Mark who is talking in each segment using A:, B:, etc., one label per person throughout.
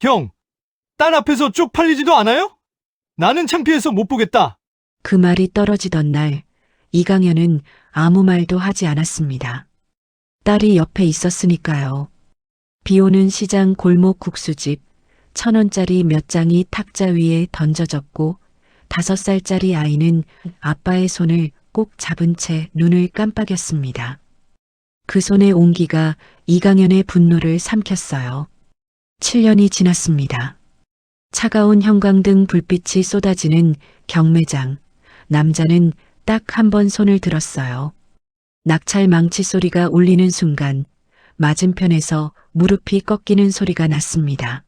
A: 형, 딸 앞에서 쪽팔리지도 않아요? 나는 창피해서 못 보겠다.
B: 그 말이 떨어지던 날, 이강현은 아무 말도 하지 않았습니다. 딸이 옆에 있었으니까요. 비 오는 시장 골목 국수집, 1,000원짜리 몇 장이 탁자 위에 던져졌고, 5살짜리 아이는 아빠의 손을 꼭 잡은 채 눈을 깜빡였습니다. 그 손의 온기가 이강현의 분노를 삼켰어요. 7년이 지났습니다. 차가운 형광등 불빛이 쏟아지는 경매장. 남자는 딱 한 번 손을 들었어요. 낙찰 망치 소리가 울리는 순간 맞은편에서 무릎이 꺾이는 소리가 났습니다.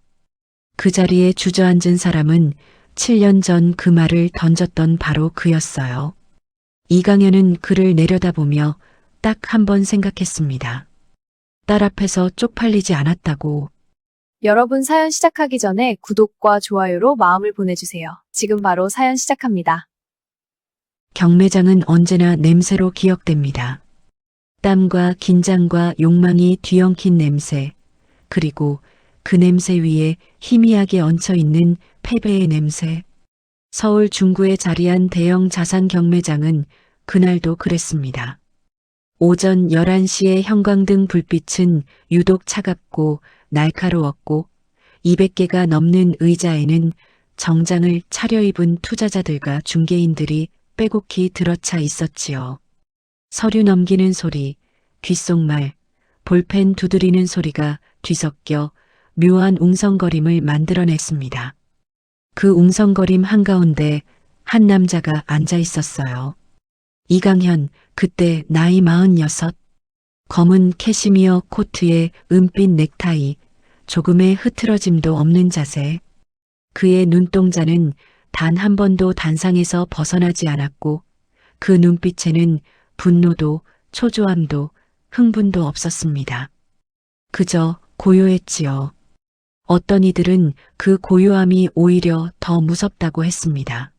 B: 그 자리에 주저앉은 사람은 7년 전 그 말을 던졌던 바로 그였어요. 이강현은 그를 내려다보며 딱 한 번 생각했습니다. 딸 앞에서 쪽팔리지 않았다고.
C: 여러분 사연 시작하기 전에 구독과 좋아요로 마음을 보내주세요. 지금 바로 사연 시작합니다.
B: 경매장은 언제나 냄새로 기억됩니다. 땀과 긴장과 욕망이 뒤엉킨 냄새, 그리고 그 냄새 위에 희미하게 얹혀있는 패배의 냄새. 서울 중구에 자리한 대형 자산 경매장은 그날도 그랬습니다. 오전 11시의 형광등 불빛은 유독 차갑고 날카로웠고 200개가 넘는 의자에는 정장을 차려입은 투자자들과 중개인들이 빼곡히 들어차 있었지요. 서류 넘기는 소리, 귓속말, 볼펜 두드리는 소리가 뒤섞여 묘한 웅성거림을 만들어냈습니다. 그 웅성거림 한가운데 한 남자가 앉아 있었어요. 이강현, 그때 나이 46, 검은 캐시미어 코트에 은빛 넥타이, 조금의 흐트러짐도 없는 자세. 그의 눈동자는 단 한 번도 단상에서 벗어나지 않았고 그 눈빛에는 분노도 초조함도 흥분도 없었습니다. 그저 고요했지요. 어떤 이들은 그 고요함이 오히려 더 무섭다고 했습니다.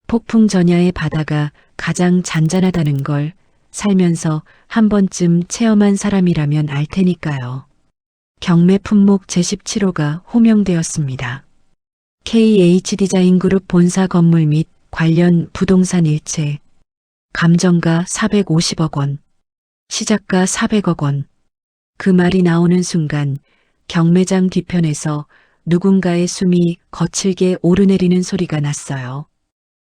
B: 폭풍 전야의 바다가 가장 잔잔하다는 걸 살면서 한 번쯤 체험한 사람이라면 알 테니까요. 경매 품목 제17호가 호명되었습니다. KH디자인그룹 본사 건물 및 관련 부동산 일체. 감정가 450억 원. 시작가 400억 원. 그 말이 나오는 순간 경매장 뒤편에서 누군가의 숨이 거칠게 오르내리는 소리가 났어요.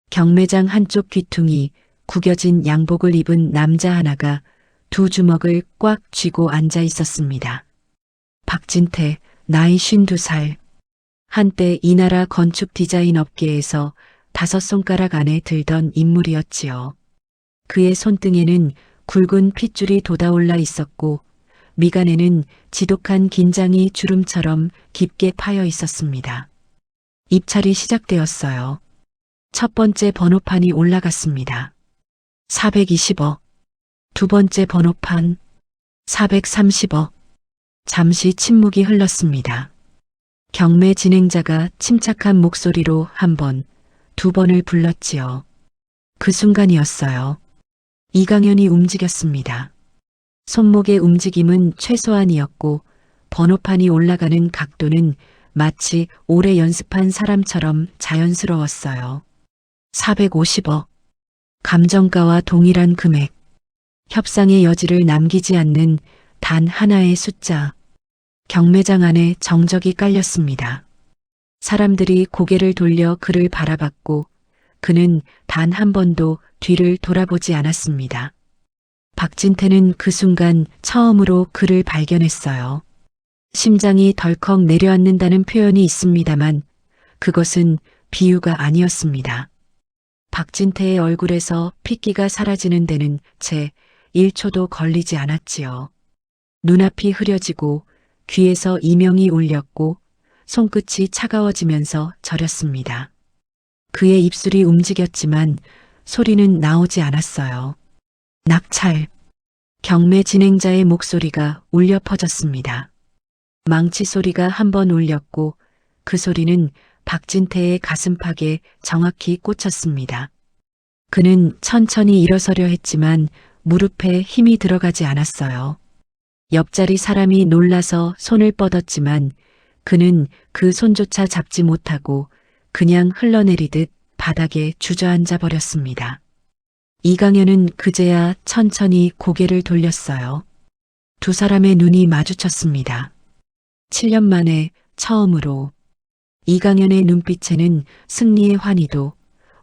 B: 경매장 한쪽 귀퉁이 구겨진 양복을 입은 남자 하나가 두 주먹을 꽉 쥐고 앉아 있었습니다. 박진태, 나이 52살. 한때 이 나라 건축 디자인 업계에서 5손가락 안에 들던 인물이었지요. 그의 손등에는 굵은 핏줄이 돋아올라 있었고 미간에는 지독한 긴장이 주름처럼 깊게 파여 있었습니다. 입찰이 시작되었어요. 첫 번째 번호판이 올라갔습니다. 420억. 두 번째 번호판 430억. 잠시 침묵이 흘렀습니다. 경매 진행자가 침착한 목소리로 한 번, 두 번을 불렀지요. 그 순간이었어요. 이강현이 움직였습니다. 손목의 움직임은 최소한이었고 번호판이 올라가는 각도는 마치 오래 연습한 사람처럼 자연스러웠어요. 450억. 감정가와 동일한 금액. 협상의 여지를 남기지 않는 단 하나의 숫자. 경매장 안에 정적이 깔렸습니다. 사람들이 고개를 돌려 그를 바라봤고 그는 단 한 번도 뒤를 돌아보지 않았습니다. 박진태는 그 순간 처음으로 그를 발견했어요. 심장이 덜컥 내려앉는다는 표현이 있습니다만 그것은 비유가 아니었습니다. 박진태의 얼굴에서 핏기가 사라지는 데는 채 1초도 걸리지 않았지요. 눈앞이 흐려지고 귀에서 이명이 울렸고 손끝이 차가워지면서 저렸습니다. 그의 입술이 움직였지만 소리는 나오지 않았어요. 낙찰. 경매 진행자의 목소리가 울려 퍼졌습니다. 망치 소리가 한 번 울렸고 그 소리는 박진태의 가슴팍에 정확히 꽂혔습니다. 그는 천천히 일어서려 했지만 무릎에 힘이 들어가지 않았어요. 옆자리 사람이 놀라서 손을 뻗었지만 그는 그 손조차 잡지 못하고 그냥 흘러내리듯 바닥에 주저앉아 버렸습니다. 이강현은 그제야 천천히 고개를 돌렸어요. 두 사람의 눈이 마주쳤습니다. 7년 만에 처음으로 이강현의 눈빛에는 승리의 환희도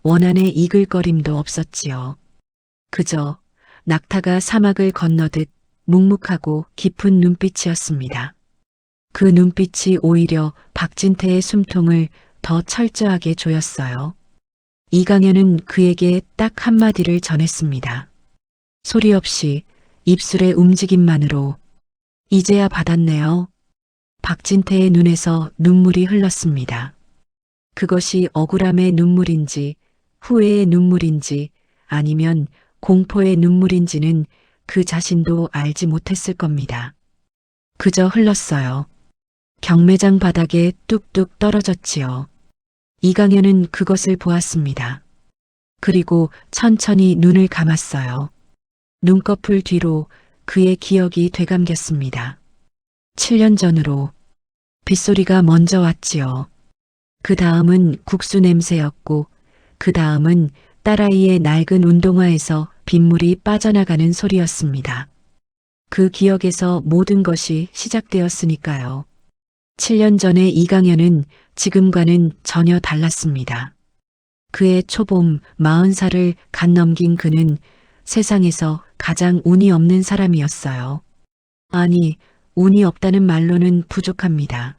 B: 원한의 이글거림도 없었지요. 그저 낙타가 사막을 건너듯 묵묵하고 깊은 눈빛이었습니다. 그 눈빛이 오히려 박진태의 숨통을 더 철저하게 조였어요. 이강현은 그에게 딱 한마디를 전했습니다. 소리 없이 입술의 움직임만으로 이제야 받았네요. 박진태의 눈에서 눈물이 흘렀습니다. 그것이 억울함의 눈물인지 후회의 눈물인지 아니면 공포의 눈물인지는 그 자신도 알지 못했을 겁니다. 그저 흘렀어요. 경매장 바닥에 뚝뚝 떨어졌지요. 이강현은 그것을 보았습니다. 그리고 천천히 눈을 감았어요. 눈꺼풀 뒤로 그의 기억이 되감겼습니다. 7년 전으로 빗소리가 먼저 왔지요. 그 다음은 국수 냄새였고 그 다음은 딸아이의 낡은 운동화에서 빗물이 빠져나가는 소리였습니다. 그 기억에서 모든 것이 시작되었으니까요. 7년 전의 이강현은 지금과는 전혀 달랐습니다. 그의 초봄 40살을 갓 넘긴 그는 세상에서 가장 운이 없는 사람이었어요. 아니, 운이 없다는 말로는 부족합니다.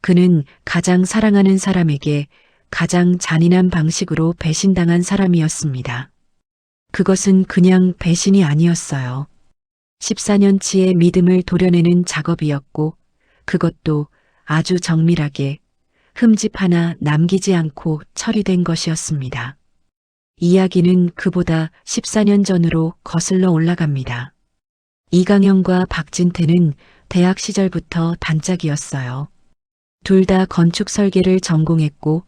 B: 그는 가장 사랑하는 사람에게 가장 잔인한 방식으로 배신당한 사람이었습니다. 그것은 그냥 배신이 아니었어요. 14년치의 믿음을 도려내는 작업이었고 그것도 아주 정밀하게 흠집 하나 남기지 않고 처리된 것이었습니다. 이야기는 그보다 14년 전으로 거슬러 올라갑니다. 이강현과 박진태는 대학 시절부터 단짝이었어요. 둘 다 건축 설계를 전공했고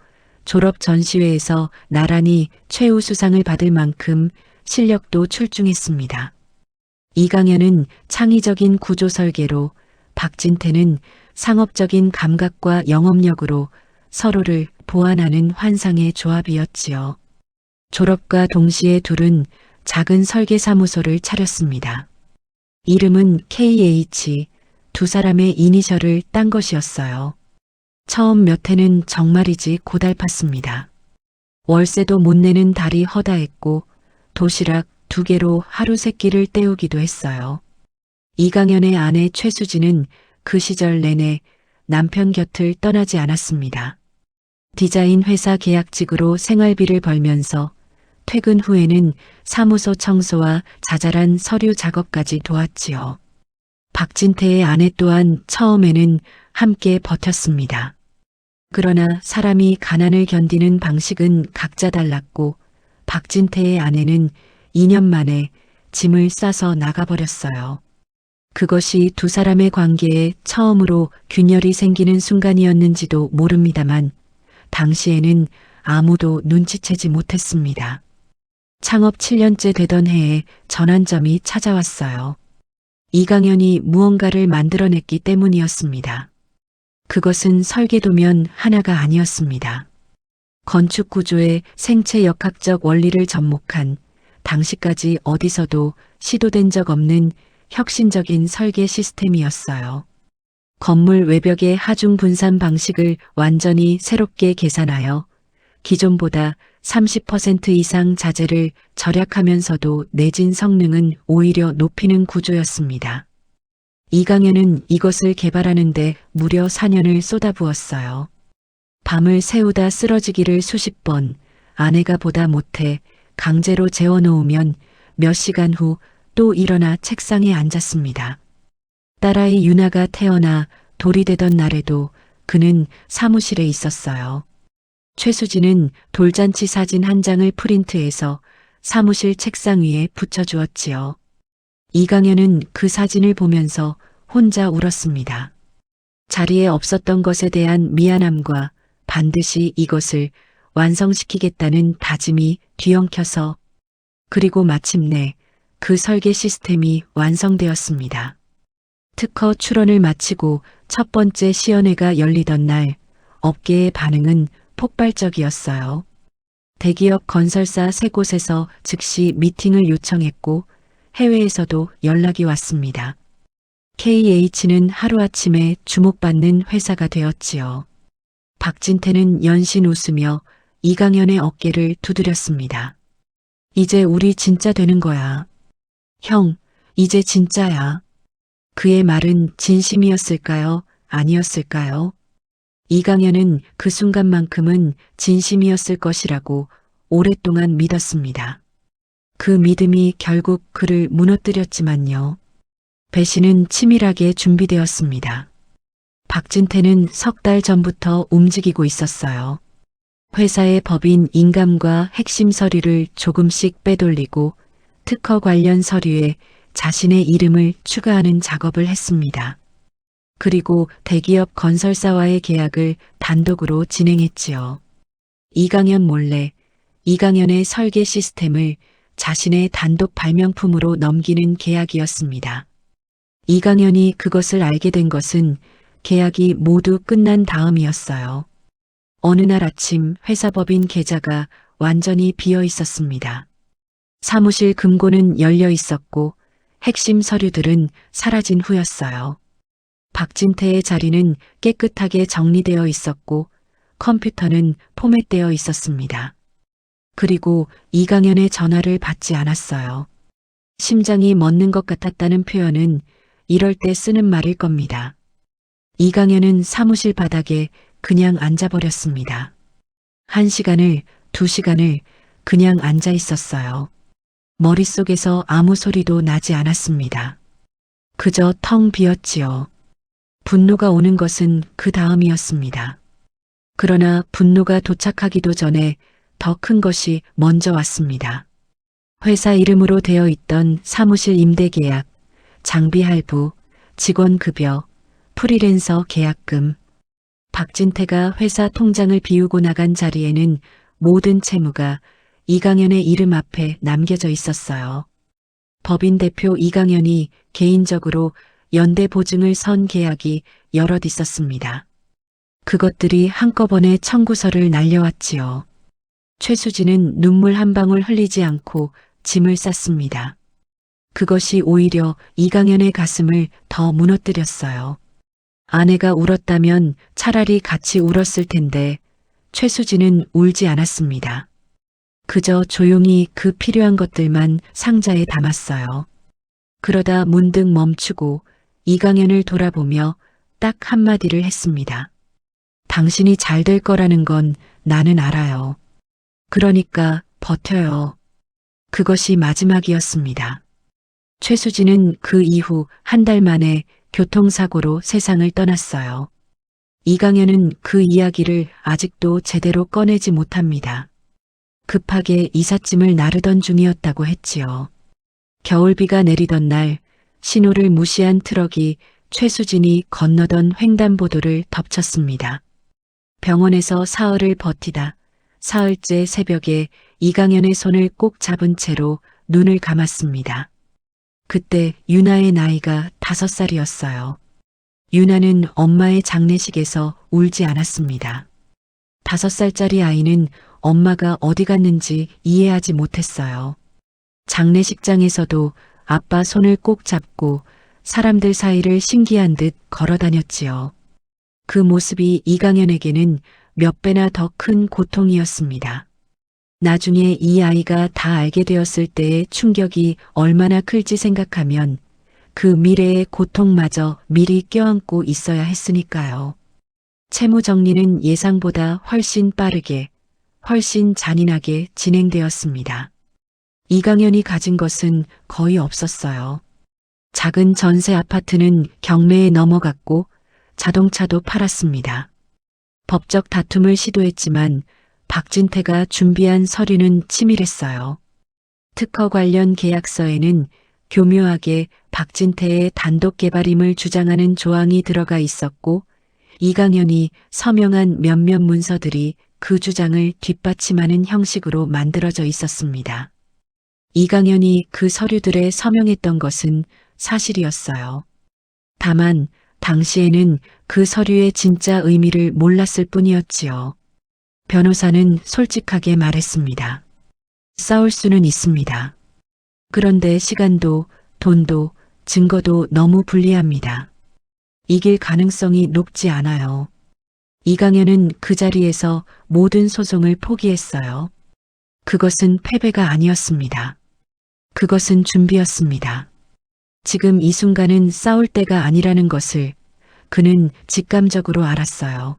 B: 졸업 전시회에서 나란히 최우수상을 받을 만큼 실력도 출중했습니다. 이강현은 창의적인 구조 설계로 박진태는 상업적인 감각과 영업력으로 서로를 보완하는 환상의 조합이었지요. 졸업과 동시에 둘은 작은 설계사무소를 차렸습니다. 이름은 KH, 두 사람의 이니셜을 딴 것이었어요. 처음 몇 해는 정말이지 고달팠습니다. 월세도 못 내는 달이 허다했고 도시락 2개로 하루 3끼를 때우기도 했어요. 이강현의 아내 최수진은 그 시절 내내 남편 곁을 떠나지 않았습니다. 디자인 회사 계약직으로 생활비를 벌면서 퇴근 후에는 사무소 청소와 자잘한 서류 작업까지 도왔지요. 박진태의 아내 또한 처음에는 함께 버텼습니다. 그러나 사람이 가난을 견디는 방식은 각자 달랐고 박진태의 아내는 2년 만에 짐을 싸서 나가버렸어요. 그것이 두 사람의 관계에 처음으로 균열이 생기는 순간이었는지도 모릅니다만 당시에는 아무도 눈치채지 못했습니다. 창업 7년째 되던 해에 전환점이 찾아왔어요. 이강현이 무언가를 만들어냈기 때문이었습니다. 그것은 설계도면 하나가 아니었습니다. 건축 구조의 생체 역학적 원리를 접목한 당시까지 어디서도 시도된 적 없는 혁신적인 설계 시스템이었어요. 건물 외벽의 하중 분산 방식을 완전히 새롭게 계산하여 기존보다 30% 이상 자재를 절약하면서도 내진 성능은 오히려 높이는 구조였습니다. 이강현은 이것을 개발하는데 무려 4년을 쏟아부었어요. 밤을 새우다 쓰러지기를 수십 번, 아내가 보다 못해 강제로 재워놓으면 몇 시간 후 또 일어나 책상에 앉았습니다. 딸아이 유나가 태어나 돌이 되던 날에도 그는 사무실에 있었어요. 최수진은 돌잔치 사진 한 장을 프린트해서 사무실 책상 위에 붙여주었지요. 이강현은 그 사진을 보면서 혼자 울었습니다. 자리에 없었던 것에 대한 미안함과 반드시 이것을 완성시키겠다는 다짐이 뒤엉켜서 그리고 마침내 그 설계 시스템이 완성되었습니다. 특허 출원을 마치고 첫 번째 시연회가 열리던 날 업계의 반응은 폭발적이었어요. 대기업 건설사 3곳에서 즉시 미팅을 요청했고 해외에서도 연락이 왔습니다. KH는 하루아침에 주목받는 회사가 되었지요. 박진태는 연신 웃으며 이강현의 어깨를 두드렸습니다. 이제 우리 진짜 되는 거야. 형, 이제 진짜야. 그의 말은 진심이었을까요? 아니었을까요? 이강현은 그 순간만큼은 진심이었을 것이라고 오랫동안 믿었습니다. 그 믿음이 결국 그를 무너뜨렸지만요. 배신은 치밀하게 준비되었습니다. 박진태는 3달 전부터 움직이고 있었어요. 회사의 법인 인감과 핵심 서류를 조금씩 빼돌리고 특허 관련 서류에 자신의 이름을 추가하는 작업을 했습니다. 그리고 대기업 건설사와의 계약을 단독으로 진행했지요. 이강현 몰래 이강현의 설계 시스템을 자신의 단독 발명품으로 넘기는 계약이었습니다. 이강현이 그것을 알게 된 것은 계약이 모두 끝난 다음이었어요. 어느 날 아침 회사 법인 계좌가 완전히 비어 있었습니다. 사무실 금고는 열려 있었고 핵심 서류들은 사라진 후였어요. 박진태의 자리는 깨끗하게 정리되어 있었고 컴퓨터는 포맷되어 있었습니다. 그리고 이강현의 전화를 받지 않았어요. 심장이 멎는 것 같았다는 표현은 이럴 때 쓰는 말일 겁니다. 이강현은 사무실 바닥에 그냥 앉아버렸습니다. 1시간을, 2시간을 그냥 앉아 있었어요. 머릿속에서 아무 소리도 나지 않았습니다. 그저 텅 비었지요. 분노가 오는 것은 그 다음이었습니다. 그러나 분노가 도착하기도 전에 더 큰 것이 먼저 왔습니다. 회사 이름으로 되어 있던 사무실 임대 계약, 장비 할부, 직원 급여, 프리랜서 계약금. 박진태가 회사 통장을 비우고 나간 자리에는 모든 채무가 이강현의 이름 앞에 남겨져 있었어요. 법인 대표 이강현이 개인적으로 연대 보증을 선 계약이 여럿 있었습니다. 그것들이 한꺼번에 청구서를 날려왔지요. 최수진은 눈물 한 방울 흘리지 않고 짐을 쌌습니다. 그것이 오히려 이강현의 가슴을 더 무너뜨렸어요. 아내가 울었다면 차라리 같이 울었을 텐데 최수진은 울지 않았습니다. 그저 조용히 그 필요한 것들만 상자에 담았어요. 그러다 문득 멈추고 이강현을 돌아보며 딱 한마디를 했습니다. 당신이 잘 될 거라는 건 나는 알아요. 그러니까 버텨요. 그것이 마지막이었습니다. 최수진은 그 이후 1달 만에 교통사고로 세상을 떠났어요. 이강현은 그 이야기를 아직도 제대로 꺼내지 못합니다. 급하게 이삿짐을 나르던 중이었다고 했지요. 겨울비가 내리던 날 신호를 무시한 트럭이 최수진이 건너던 횡단보도를 덮쳤습니다. 병원에서 사흘을 버티다 사흘째 새벽에 이강현의 손을 꼭 잡은 채로 눈을 감았습니다. 그때 유나의 나이가 5살이었어요. 유나는 엄마의 장례식에서 울지 않았습니다. 5살짜리 아이는 엄마가 어디 갔는지 이해하지 못했어요. 장례식장에서도 아빠 손을 꼭 잡고 사람들 사이를 신기한 듯 걸어 다녔지요. 그 모습이 이강현에게는 몇 배나 더 큰 고통이었습니다. 나중에 이 아이가 다 알게 되었을 때의 충격이 얼마나 클지 생각하면 그 미래의 고통마저 미리 껴안고 있어야 했으니까요. 채무 정리는 예상보다 훨씬 빠르게, 훨씬 잔인하게 진행되었습니다. 이강현이 가진 것은 거의 없었어요. 작은 전세 아파트는 경매에 넘어갔고 자동차도 팔았습니다. 법적 다툼을 시도했지만 박진태가 준비한 서류는 치밀했어요. 특허 관련 계약서에는 교묘하게 박진태의 단독 개발임을 주장하는 조항이 들어가 있었고 이강현이 서명한 몇몇 문서들이 그 주장을 뒷받침하는 형식으로 만들어져 있었습니다. 이강현이 그 서류들에 서명했던 것은 사실이었어요. 다만 당시에는 그 서류의 진짜 의미를 몰랐을 뿐이었지요. 변호사는 솔직하게 말했습니다. 싸울 수는 있습니다. 그런데 시간도 돈도 증거도 너무 불리합니다. 이길 가능성이 높지 않아요. 이강현은 그 자리에서 모든 소송을 포기했어요. 그것은 패배가 아니었습니다. 그것은 준비였습니다. 지금 이 순간은 싸울 때가 아니라는 것을 그는 직감적으로 알았어요.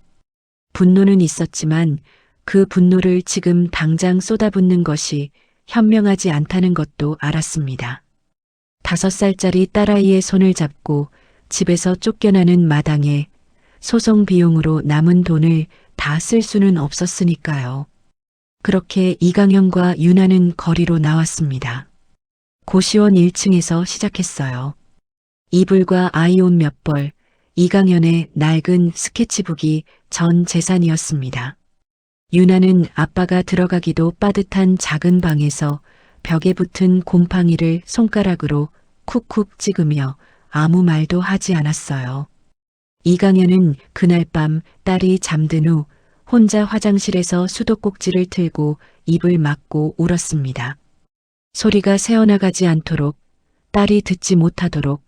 B: 분노는 있었지만 그 분노를 지금 당장 쏟아붓는 것이 현명하지 않다는 것도 알았습니다. 5살짜리 딸아이의 손을 잡고 집에서 쫓겨나는 마당에 소송 비용으로 남은 돈을 다 쓸 수는 없었으니까요. 그렇게 이강현과 유나는 거리로 나왔습니다. 고시원 1층에서 시작했어요. 이불과 아이 옷 몇 벌, 이강현의 낡은 스케치북이 전 재산이었습니다. 유나는 아빠가 들어가기도 빠듯한 작은 방에서 벽에 붙은 곰팡이를 손가락으로 쿡쿡 찍으며 아무 말도 하지 않았어요. 이강현은 그날 밤 딸이 잠든 후 혼자 화장실에서 수도꼭지를 틀고 입을 막고 울었습니다. 소리가 새어나가지 않도록, 딸이 듣지 못하도록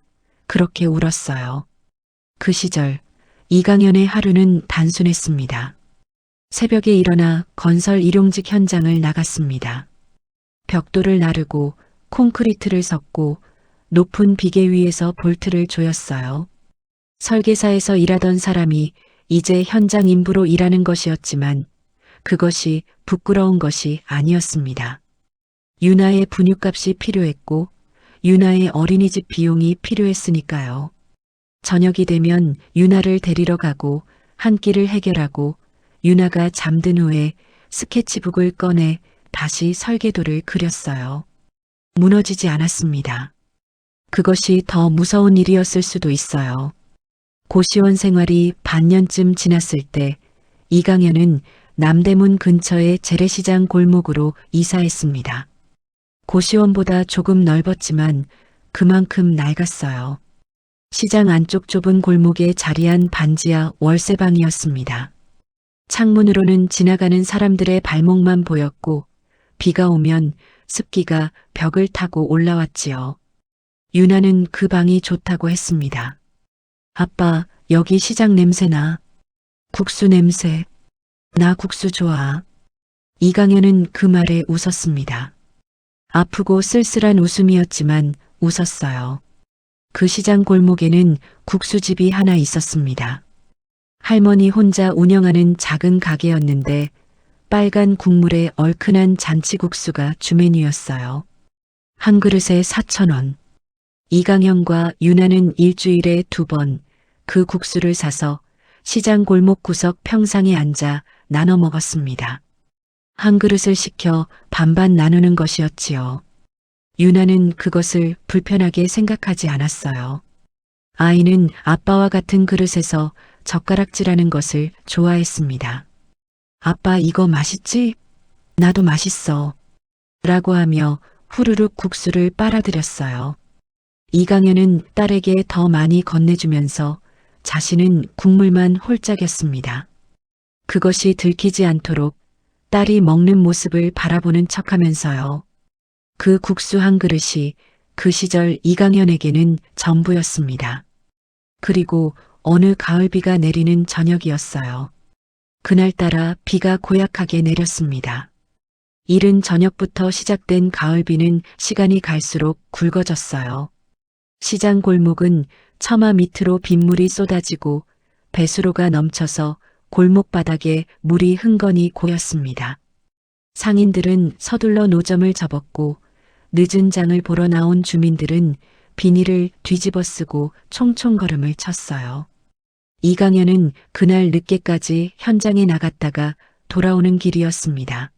B: 그렇게 울었어요. 그 시절 이강현의 하루는 단순했습니다. 새벽에 일어나 건설 일용직 현장을 나갔습니다. 벽돌을 나르고 콘크리트를 섞고 높은 비계 위에서 볼트를 조였어요. 설계사에서 일하던 사람이 이제 현장 인부로 일하는 것이었지만 그것이 부끄러운 것이 아니었습니다. 유나의 분유값이 필요했고 유나의 어린이집 비용이 필요했으니까요. 저녁이 되면 유나를 데리러 가고 한 끼를 해결하고 유나가 잠든 후에 스케치북을 꺼내 다시 설계도를 그렸어요. 무너지지 않았습니다. 그것이 더 무서운 일이었을 수도 있어요. 고시원 생활이 반년쯤 지났을 때 이강현은 남대문 근처의 재래시장 골목으로 이사했습니다. 고시원보다 조금 넓었지만 그만큼 낡았어요. 시장 안쪽 좁은 골목에 자리한 반지하 월세방이었습니다. 창문으로는 지나가는 사람들의 발목만 보였고 비가 오면 습기가 벽을 타고 올라왔지요. 유나는 그 방이 좋다고 했습니다. 아빠, 여기 시장 냄새나. 국수 냄새. 나 국수 좋아. 이강현은 그 말에 웃었습니다. 아프고 쓸쓸한 웃음이었지만 웃었어요. 그 시장 골목에는 국수집이 하나 있었습니다. 할머니 혼자 운영하는 작은 가게였는데 빨간 국물에 얼큰한 잔치국수가 주메뉴였어요. 한 그릇에 4,000원. 이강현과 유나는 일주일에 2번 그 국수를 사서 시장 골목 구석 평상에 앉아 나눠 먹었습니다. 한 그릇을 시켜 반반 나누는 것이었지요. 유나는 그것을 불편하게 생각하지 않았어요. 아이는 아빠와 같은 그릇에서 젓가락질하는 것을 좋아했습니다. 아빠 이거 맛있지? 나도 맛있어. 라고 하며 후루룩 국수를 빨아들였어요. 이강현은 딸에게 더 많이 건네주면서 자신은 국물만 홀짝였습니다. 그것이 들키지 않도록 딸이 먹는 모습을 바라보는 척하면서요. 그 국수 한 그릇이 그 시절 이강현에게는 전부였습니다. 그리고 어느 가을비가 내리는 저녁이었어요. 그날따라 비가 고약하게 내렸습니다. 이른 저녁부터 시작된 가을비는 시간이 갈수록 굵어졌어요. 시장 골목은 처마 밑으로 빗물이 쏟아지고 배수로가 넘쳐서 골목 바닥에 물이 흥건히 고였습니다. 상인들은 서둘러 노점을 접었고 늦은 장을 보러 나온 주민들은 비닐을 뒤집어 쓰고 총총걸음을 쳤어요. 이강현은 그날 늦게까지 현장에 나갔다가 돌아오는 길이었습니다.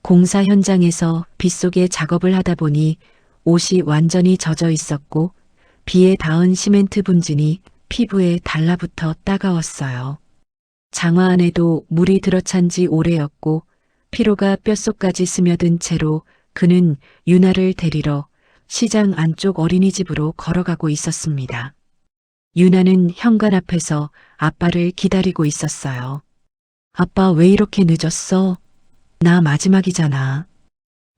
B: 공사 현장에서 빗속에 작업을 하다 보니 옷이 완전히 젖어 있었고 비에 닿은 시멘트 분진이 피부에 달라붙어 따가웠어요. 장화 안에도 물이 들어찬 지 오래였고 피로가 뼛속까지 스며든 채로 그는 유나를 데리러 시장 안쪽 어린이집으로 걸어가고 있었습니다. 유나는 현관 앞에서 아빠를 기다리고 있었어요. 아빠 왜 이렇게 늦었어? 나 마지막이잖아.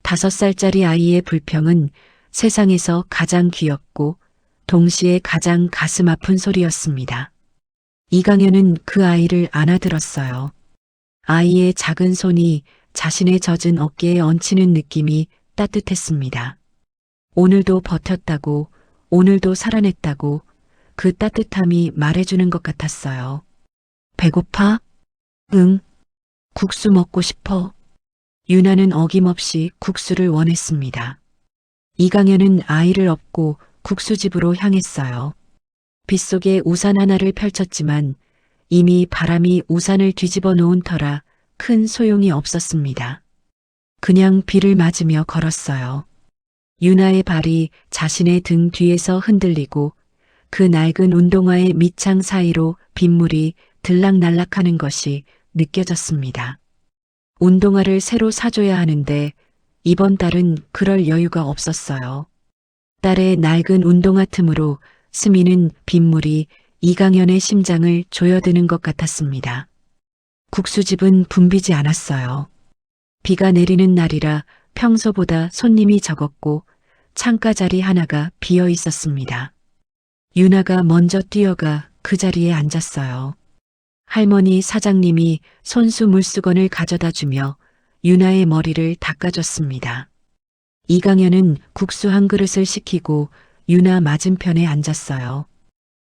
B: 5살짜리 아이의 불평은 세상에서 가장 귀엽고 동시에 가장 가슴 아픈 소리였습니다. 이강현은 그 아이를 안아들었어요. 아이의 작은 손이 자신의 젖은 어깨에 얹히는 느낌이 따뜻했습니다. 오늘도 버텼다고, 오늘도 살아냈다고 그 따뜻함이 말해주는 것 같았어요. 배고파? 응. 국수 먹고 싶어. 유나는 어김없이 국수를 원했습니다. 이강현은 아이를 업고 국수집으로 향했어요. 빗속에 우산 하나를 펼쳤지만 이미 바람이 우산을 뒤집어 놓은 터라 큰 소용이 없었습니다. 그냥 비를 맞으며 걸었어요. 유나의 발이 자신의 등 뒤에서 흔들리고 그 낡은 운동화의 밑창 사이로 빗물이 들락날락하는 것이 느껴졌습니다. 운동화를 새로 사줘야 하는데 이번 달은 그럴 여유가 없었어요. 딸의 낡은 운동화 틈으로 스미는 빗물이 이강현의 심장을 조여드는 것 같았습니다. 국수집은 붐비지 않았어요. 비가 내리는 날이라 평소보다 손님이 적었고 창가 자리 하나가 비어 있었습니다. 유나가 먼저 뛰어가 그 자리에 앉았어요. 할머니 사장님이 손수 물수건을 가져다 주며 유나의 머리를 닦아줬습니다. 이강현은 국수 한 그릇을 시키고 유나 맞은편에 앉았어요.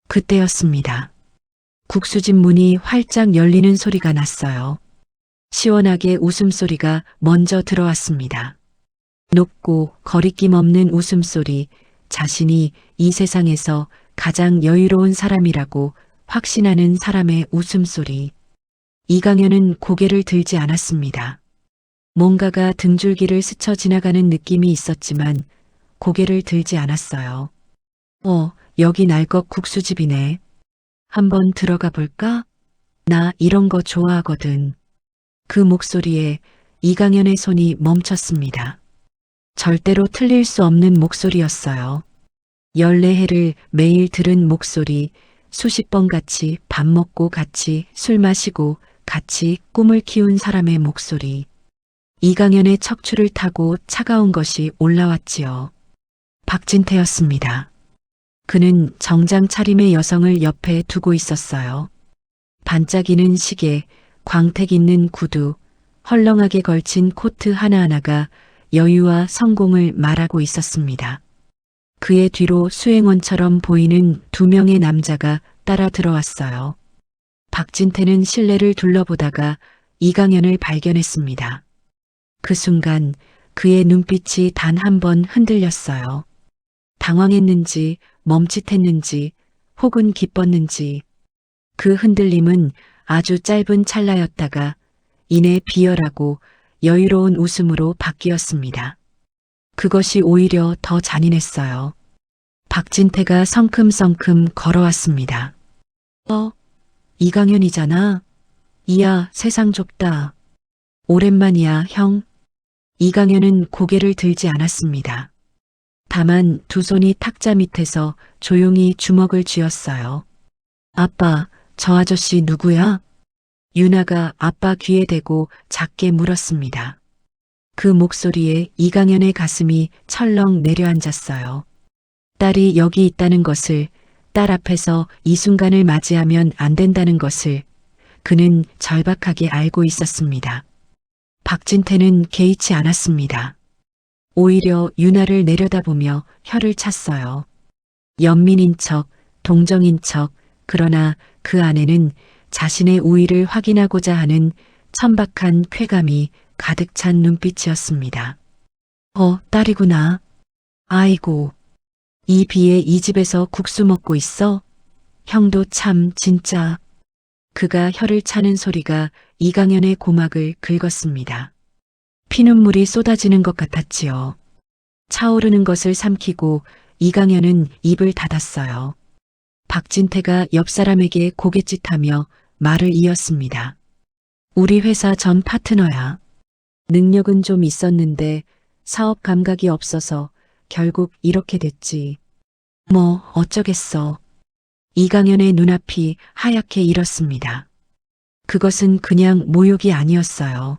B: 그때였습니다. 국수집 문이 활짝 열리는 소리가 났어요. 시원하게 웃음소리가 먼저 들어왔습니다. 높고 거리낌 없는 웃음소리, 자신이 이 세상에서 가장 여유로운 사람이라고 확신하는 사람의 웃음소리. 이강현은 고개를 들지 않았습니다. 뭔가가 등줄기를 스쳐 지나가는 느낌이 있었지만 고개를 들지 않았어요. 여기 날것 국수집이네. 한번 들어가 볼까? 나 이런 거 좋아하거든. 그 목소리에 이강현의 손이 멈췄습니다. 절대로 틀릴 수 없는 목소리였어요. 14해를 매일 들은 목소리, 수십 번 같이 밥 먹고 같이 술 마시고 같이 꿈을 키운 사람의 목소리. 이강현의 척추를 타고 차가운 것이 올라왔지요. 박진태였습니다. 그는 정장 차림의 여성을 옆에 두고 있었어요. 반짝이는 시계, 광택 있는 구두, 헐렁하게 걸친 코트 하나하나가 여유와 성공을 말하고 있었습니다. 그의 뒤로 수행원처럼 보이는 2명의 남자가 따라 들어왔어요. 박진태는 실내를 둘러보다가 이강현을 발견했습니다. 그 순간 그의 눈빛이 단 한 번 흔들렸어요. 당황했는지 멈칫했는지 혹은 기뻤는지 그 흔들림은 아주 짧은 찰나였다가 이내 비열하고 여유로운 웃음으로 바뀌었습니다. 그것이 오히려 더 잔인했어요. 박진태가 성큼성큼 걸어왔습니다. 이강현이잖아. 이야, 세상 좁다. 오랜만이야, 형. 이강현은 고개를 들지 않았습니다. 다만 두 손이 탁자 밑에서 조용히 주먹을 쥐었어요. 아빠, 저 아저씨 누구야? 유나가 아빠 귀에 대고 작게 물었습니다. 그 목소리에 이강현의 가슴이 철렁 내려앉았어요. 딸이 여기 있다는 것을, 딸 앞에서 이 순간을 맞이하면 안 된다는 것을 그는 절박하게 알고 있었습니다. 박진태는 개의치 않았습니다. 오히려 유나를 내려다보며 혀를 찼어요. 연민인 척, 동정인 척, 그러나 그 안에는 자신의 우위를 확인하고자 하는 천박한 쾌감이 가득 찬 눈빛이었습니다. 딸이구나. 아이고, 이 비에 이 집에서 국수 먹고 있어? 형도 참 진짜. 그가 혀를 차는 소리가 이강현의 고막을 긁었습니다. 피눈물이 쏟아지는 것 같았지요. 차오르는 것을 삼키고 이강현은 입을 닫았어요. 박진태가 옆 사람에게 고갯짓하며 말을 이었습니다. 우리 회사 전 파트너야. 능력은 좀 있었는데 사업 감각이 없어서 결국 이렇게 됐지. 뭐 어쩌겠어. 이강현의 눈앞이 하얗게 일었습니다. 그것은 그냥 모욕이 아니었어요.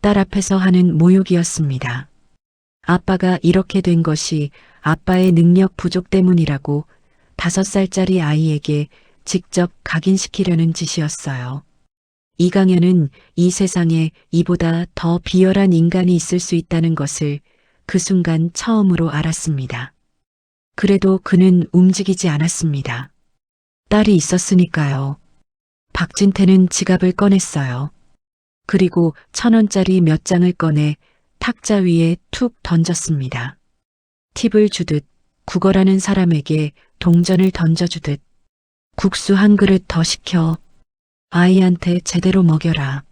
B: 딸 앞에서 하는 모욕이었습니다. 아빠가 이렇게 된 것이 아빠의 능력 부족 때문이라고 5살짜리 아이에게 직접 각인시키려는 짓이었어요. 이강현은 이 세상에 이보다 더 비열한 인간이 있을 수 있다는 것을 그 순간 처음으로 알았습니다. 그래도 그는 움직이지 않았습니다. 딸이 있었으니까요. 박진태는 지갑을 꺼냈어요. 그리고 1,000원짜리 몇 장을 꺼내 탁자 위에 툭 던졌습니다. 팁을 주듯 구걸하는 사람에게 동전을 던져주듯 국수 한 그릇 더 시켜 아이한테 제대로 먹여라.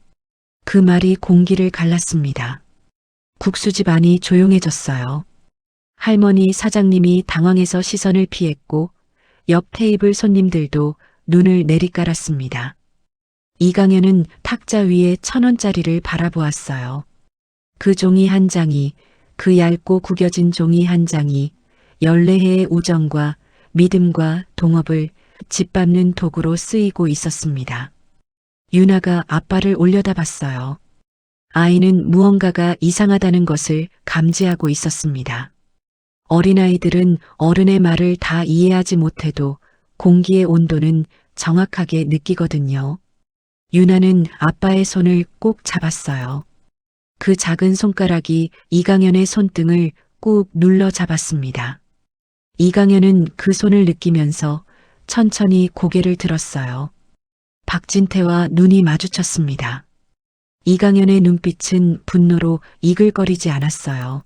B: 그 말이 공기를 갈랐습니다. 국수집 안이 조용해졌어요. 할머니 사장님이 당황해서 시선을 피했고 옆 테이블 손님들도 눈을 내리깔았습니다. 이강현은 탁자 위에 1,000원짜리를 바라보았어요. 그 종이 한 장이, 그 얇고 구겨진 종이 한 장이 14해의 우정과 믿음과 동업을 짓밟는 도구로 쓰이고 있었습니다. 유나가 아빠를 올려다봤어요. 아이는 무언가가 이상하다는 것을 감지하고 있었습니다. 어린아이들은 어른의 말을 다 이해하지 못해도 공기의 온도는 정확하게 느끼거든요. 유나는 아빠의 손을 꼭 잡았어요. 그 작은 손가락이 이강현의 손등을 꾹 눌러 잡았습니다. 이강현은 그 손을 느끼면서 천천히 고개를 들었어요. 박진태와 눈이 마주쳤습니다. 이강현의 눈빛은 분노로 이글거리지 않았어요.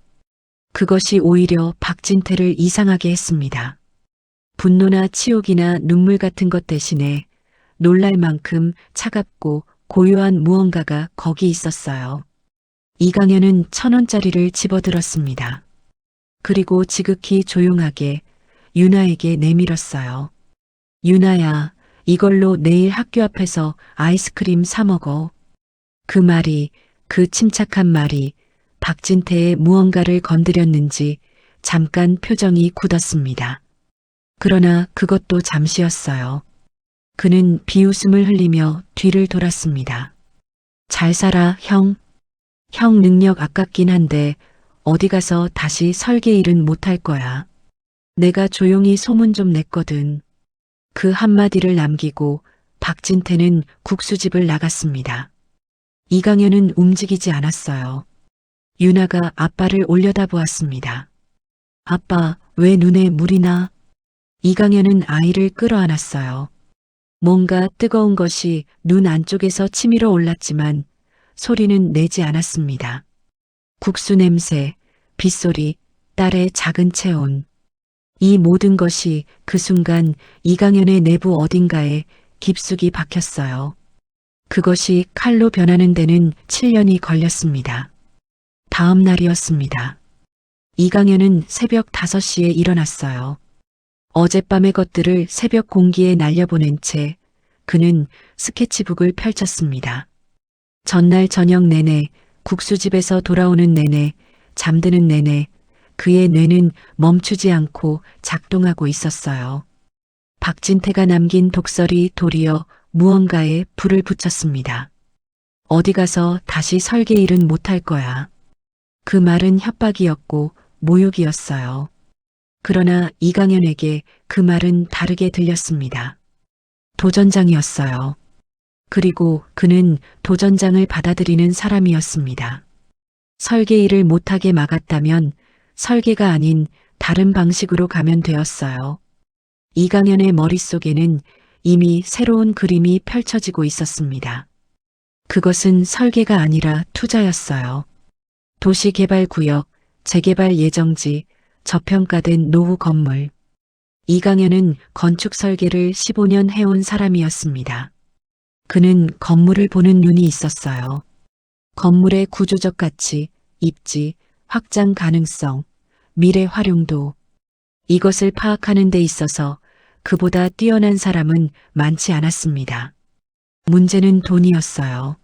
B: 그것이 오히려 박진태를 이상하게 했습니다. 분노나 치욕이나 눈물 같은 것 대신에 놀랄 만큼 차갑고 고요한 무언가가 거기 있었어요. 이강현은 1,000원짜리를 집어들었습니다. 그리고 지극히 조용하게 유나에게 내밀었어요. 유나야, 이걸로 내일 학교 앞에서 아이스크림 사 먹어. 그 말이, 그 침착한 말이 박진태의 무언가를 건드렸는지 잠깐 표정이 굳었습니다. 그러나 그것도 잠시였어요. 그는 비웃음을 흘리며 뒤를 돌았습니다. 잘 살아, 형. 형 능력 아깝긴 한데 어디 가서 다시 설계 일은 못할 거야. 내가 조용히 소문 좀 냈거든. 그 한마디를 남기고 박진태는 국수집을 나갔습니다. 이강현은 움직이지 않았어요. 유나가 아빠를 올려다보았습니다. 아빠, 왜 눈에 물이 나? 이강현은 아이를 끌어안았어요. 뭔가 뜨거운 것이 눈 안쪽에서 치밀어 올랐지만 소리는 내지 않았습니다. 국수 냄새, 빗소리, 딸의 작은 체온. 이 모든 것이 그 순간 이강현의 내부 어딘가에 깊숙이 박혔어요. 그것이 칼로 변하는 데는 7년이 걸렸습니다. 다음 날이었습니다. 이강현은 새벽 5시에 일어났어요. 어젯밤의 것들을 새벽 공기에 날려보낸 채 그는 스케치북을 펼쳤습니다. 전날 저녁 내내, 국수집에서 돌아오는 내내, 잠드는 내내 그의 뇌는 멈추지 않고 작동하고 있었어요. 박진태가 남긴 독설이 도리어 무언가에 불을 붙였습니다. 어디 가서 다시 설계 일은 못할 거야. 그 말은 협박이었고 모욕이었어요. 그러나 이강현에게 그 말은 다르게 들렸습니다. 도전장이었어요. 그리고 그는 도전장을 받아들이는 사람이었습니다. 설계 일을 못하게 막았다면 설계가 아닌 다른 방식으로 가면 되었어요. 이강현의 머릿속에는 이미 새로운 그림이 펼쳐지고 있었습니다. 그것은 설계가 아니라 투자였어요. 도시개발구역, 재개발 예정지, 저평가된 노후 건물. 이강현은 건축 설계를 15년 해온 사람이었습니다. 그는 건물을 보는 눈이 있었어요. 건물의 구조적 가치, 입지, 확장 가능성, 미래 활용도. 이것을 파악하는 데 있어서 그보다 뛰어난 사람은 많지 않았습니다. 문제는 돈이었어요.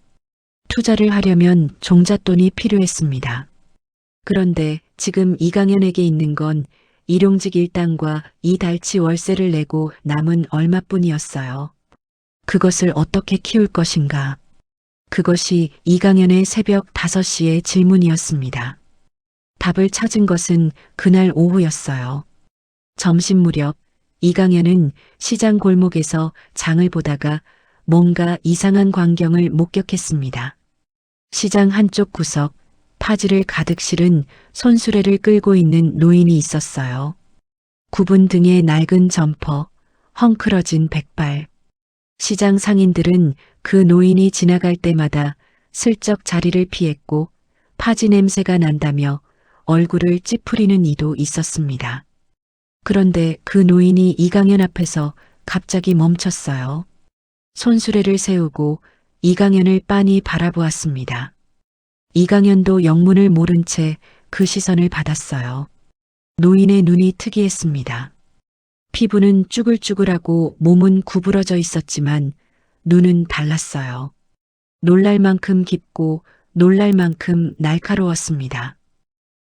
B: 투자를 하려면 종잣돈이 필요했습니다. 그런데 지금 이강현에게 있는 건 일용직 일당과 이달치 월세를 내고 남은 얼마뿐이었어요. 그것을 어떻게 키울 것인가? 그것이 이강연의 새벽 5시의 질문이었습니다. 답을 찾은 것은 그날 오후였어요. 점심 무렵 이강연은 시장 골목에서 장을 보다가 뭔가 이상한 광경을 목격했습니다. 시장 한쪽 구석 파지를 가득 실은 손수레를 끌고 있는 노인이 있었어요. 굽은 등에 낡은 점퍼, 헝클어진 백발. 시장 상인들은 그 노인이 지나갈 때마다 슬쩍 자리를 피했고 파지 냄새가 난다며 얼굴을 찌푸리는 이도 있었습니다. 그런데 그 노인이 이강연 앞에서 갑자기 멈췄어요. 손수레를 세우고 이강연을 빤히 바라보았습니다. 이강연도 영문을 모른 채 그 시선을 받았어요. 노인의 눈이 특이했습니다. 피부는 쭈글쭈글하고 몸은 구부러져 있었지만 눈은 달랐어요. 놀랄 만큼 깊고 놀랄 만큼 날카로웠습니다.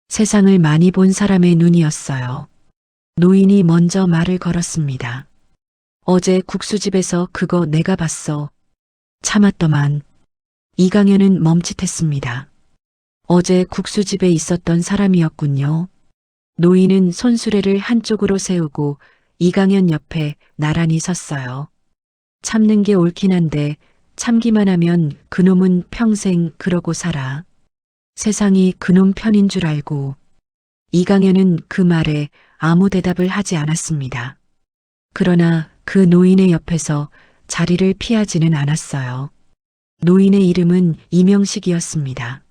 B: 세상을 많이 본 사람의 눈이었어요. 노인이 먼저 말을 걸었습니다. 어제 국수집에서 그거 내가 봤어. 참았더만. 이강연은 멈칫했습니다. 어제 국수집에 있었던 사람이었군요. 노인은 손수레를 한쪽으로 세우고 이강연 옆에 나란히 섰어요. 참는 게 옳긴 한데 참기만 하면 그놈은 평생 그러고 살아. 세상이 그놈 편인 줄 알고. 이강연은 그 말에 아무 대답을 하지 않았습니다. 그러나 그 노인의 옆에서 자리를 피하지는 않았어요. 노인의 이름은 이명식이었습니다.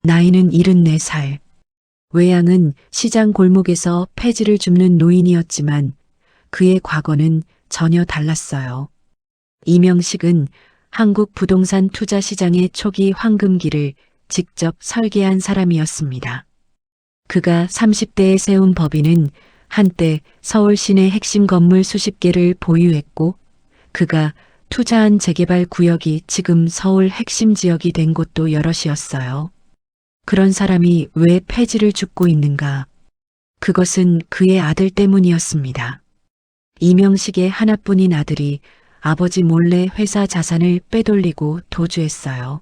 B: 나이는 74살. 외양은 시장 골목에서 폐지를 줍는 노인이었지만 그의 과거는 전혀 달랐어요. 이명식은 한국 부동산 투자 시장의 초기 황금기를 직접 설계한 사람이었습니다. 그가 30대에 세운 법인은 한때 서울 시내 핵심 건물 수십 개를 보유했고 그가 투자한 재개발 구역이 지금 서울 핵심 지역이 된 곳도 여럿이었어요. 그런 사람이 왜 폐지를 줍고 있는가? 그것은 그의 아들 때문이었습니다. 이명식의 하나뿐인 아들이 아버지 몰래 회사 자산을 빼돌리고 도주했어요.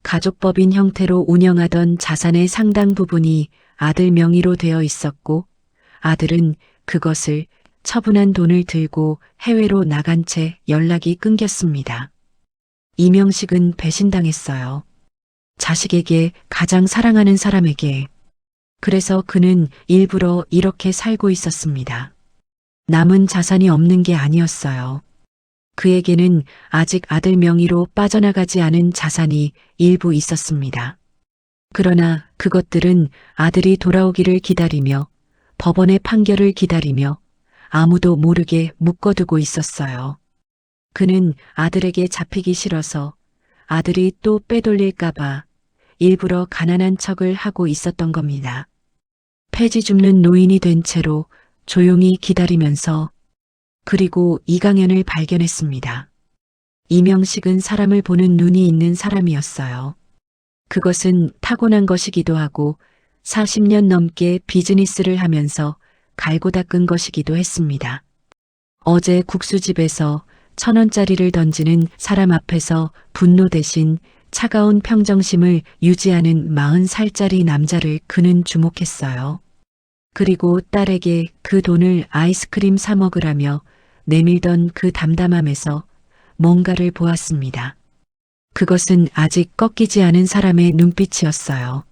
B: 가족법인 형태로 운영하던 자산의 상당 부분이 아들 명의로 되어 있었고 아들은 그것을 처분한 돈을 들고 해외로 나간 채 연락이 끊겼습니다. 이명식은 배신당했어요. 자식에게 가장 사랑하는 사람에게. 그래서 그는 일부러 이렇게 살고 있었습니다. 남은 자산이 없는 게 아니었어요. 그에게는 아직 아들 명의로 빠져나가지 않은 자산이 일부 있었습니다. 그러나 그것들은 아들이 돌아오기를 기다리며 법원의 판결을 기다리며 아무도 모르게 묶어두고 있었어요. 그는 아들에게 잡히기 싫어서 아들이 또 빼돌릴까봐 일부러 가난한 척을 하고 있었던 겁니다. 폐지 줍는 노인이 된 채로 조용히 기다리면서 그리고 이강연을 발견했습니다. 이명식은 사람을 보는 눈이 있는 사람이었어요. 그것은 타고난 것이기도 하고 40년 넘게 비즈니스를 하면서 갈고 닦은 것이기도 했습니다. 어제 국수집에서 1,000원짜리를 던지는 사람 앞에서 분노 대신 차가운 평정심을 유지하는 40살짜리 남자를 그는 주목했어요. 그리고 딸에게 그 돈을 아이스크림 사 먹으라며 내밀던 그 담담함에서 뭔가를 보았습니다. 그것은 아직 꺾이지 않은 사람의 눈빛이었어요.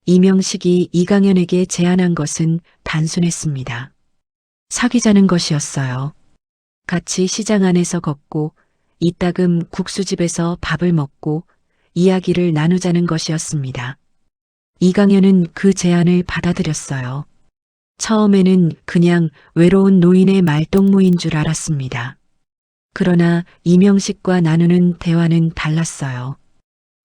B: 이명식이 이강연에게 제안한 것은 단순했습니다. 사귀자는 것이었어요. 같이 시장 안에서 걷고 이따금 국수집에서 밥을 먹고 이야기를 나누자는 것이었습니다. 이강연은 그 제안을 받아들였어요. 처음에는 그냥 외로운 노인의 말동무인 줄 알았습니다. 그러나 이명식과 나누는 대화는 달랐어요.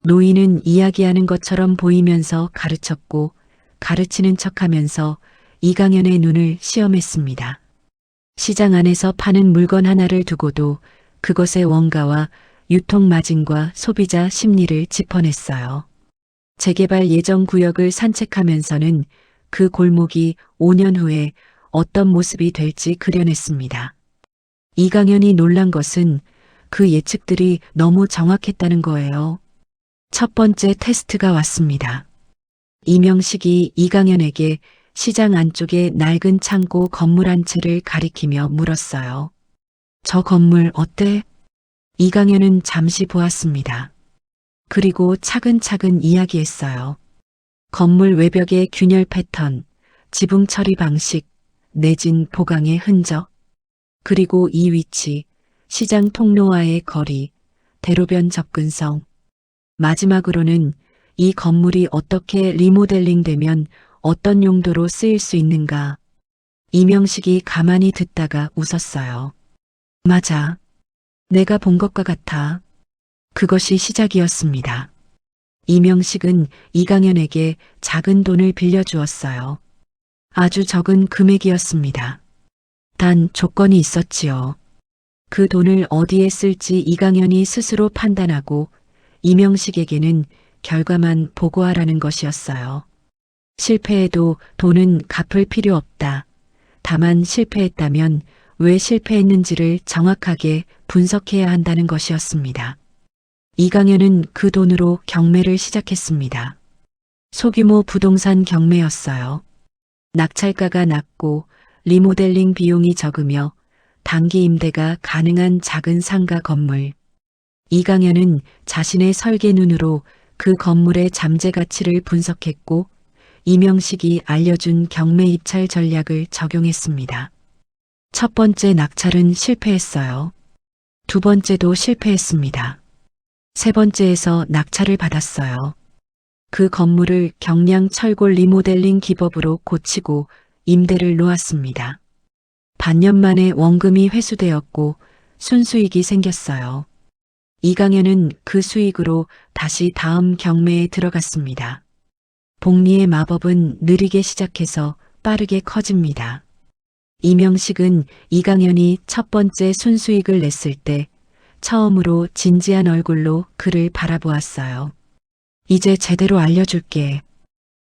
B: 노인은 이야기하는 것처럼 보이면서 가르쳤고 가르치는 척하면서 이강연의 눈을 시험했습니다. 시장 안에서 파는 물건 하나를 두고도 그것의 원가와 유통 마진과 소비자 심리를 짚어냈어요. 재개발 예정 구역을 산책하면서는 그 골목이 5년 후에 어떤 모습이 될지 그려냈습니다. 이강현이 놀란 것은 그 예측들이 너무 정확했다는 거예요. 첫 번째 테스트가 왔습니다. 이명식이 이강현에게 시장 안쪽의 낡은 창고 건물 한 채를 가리키며 물었어요. 저 건물 어때? 이강현은 잠시 보았습니다. 그리고 차근차근 이야기했어요. 건물 외벽의 균열 패턴, 지붕 처리 방식, 내진 보강의 흔적, 그리고 이 위치, 시장 통로와의 거리, 대로변 접근성. 마지막으로는 이 건물이 어떻게 리모델링 되면 어떤 용도로 쓰일 수 있는가. 이명식이 가만히 듣다가 웃었어요. 맞아. 내가 본 것과 같아. 그것이 시작이었습니다. 이명식은 이강현에게 작은 돈을 빌려주었어요. 아주 적은 금액이었습니다. 단 조건이 있었지요. 그 돈을 어디에 쓸지 이강현이 스스로 판단하고 이명식에게는 결과만 보고하라는 것이었어요. 실패해도 돈은 갚을 필요 없다. 다만 실패했다면 왜 실패했는지를 정확하게 분석해야 한다는 것이었습니다. 이강현은 그 돈으로 경매를 시작했습니다. 소규모 부동산 경매였어요. 낙찰가가 낮고 리모델링 비용이 적으며 단기 임대가 가능한 작은 상가 건물. 이강현은 자신의 설계 눈으로 그 건물의 잠재 가치를 분석했고 이명식이 알려준 경매 입찰 전략을 적용했습니다. 첫 번째 낙찰은 실패했어요. 두 번째도 실패했습니다. 세 번째에서 낙찰을 받았어요. 그 건물을 경량 철골 리모델링 기법으로 고치고 임대를 놓았습니다. 반년 만에 원금이 회수되었고 순수익이 생겼어요. 이강현은 그 수익으로 다시 다음 경매에 들어갔습니다. 복리의 마법은 느리게 시작해서 빠르게 커집니다. 이명식은 이강현이 첫 번째 순수익을 냈을 때 처음으로 진지한 얼굴로 그를 바라보았어요. 이제 제대로 알려줄게.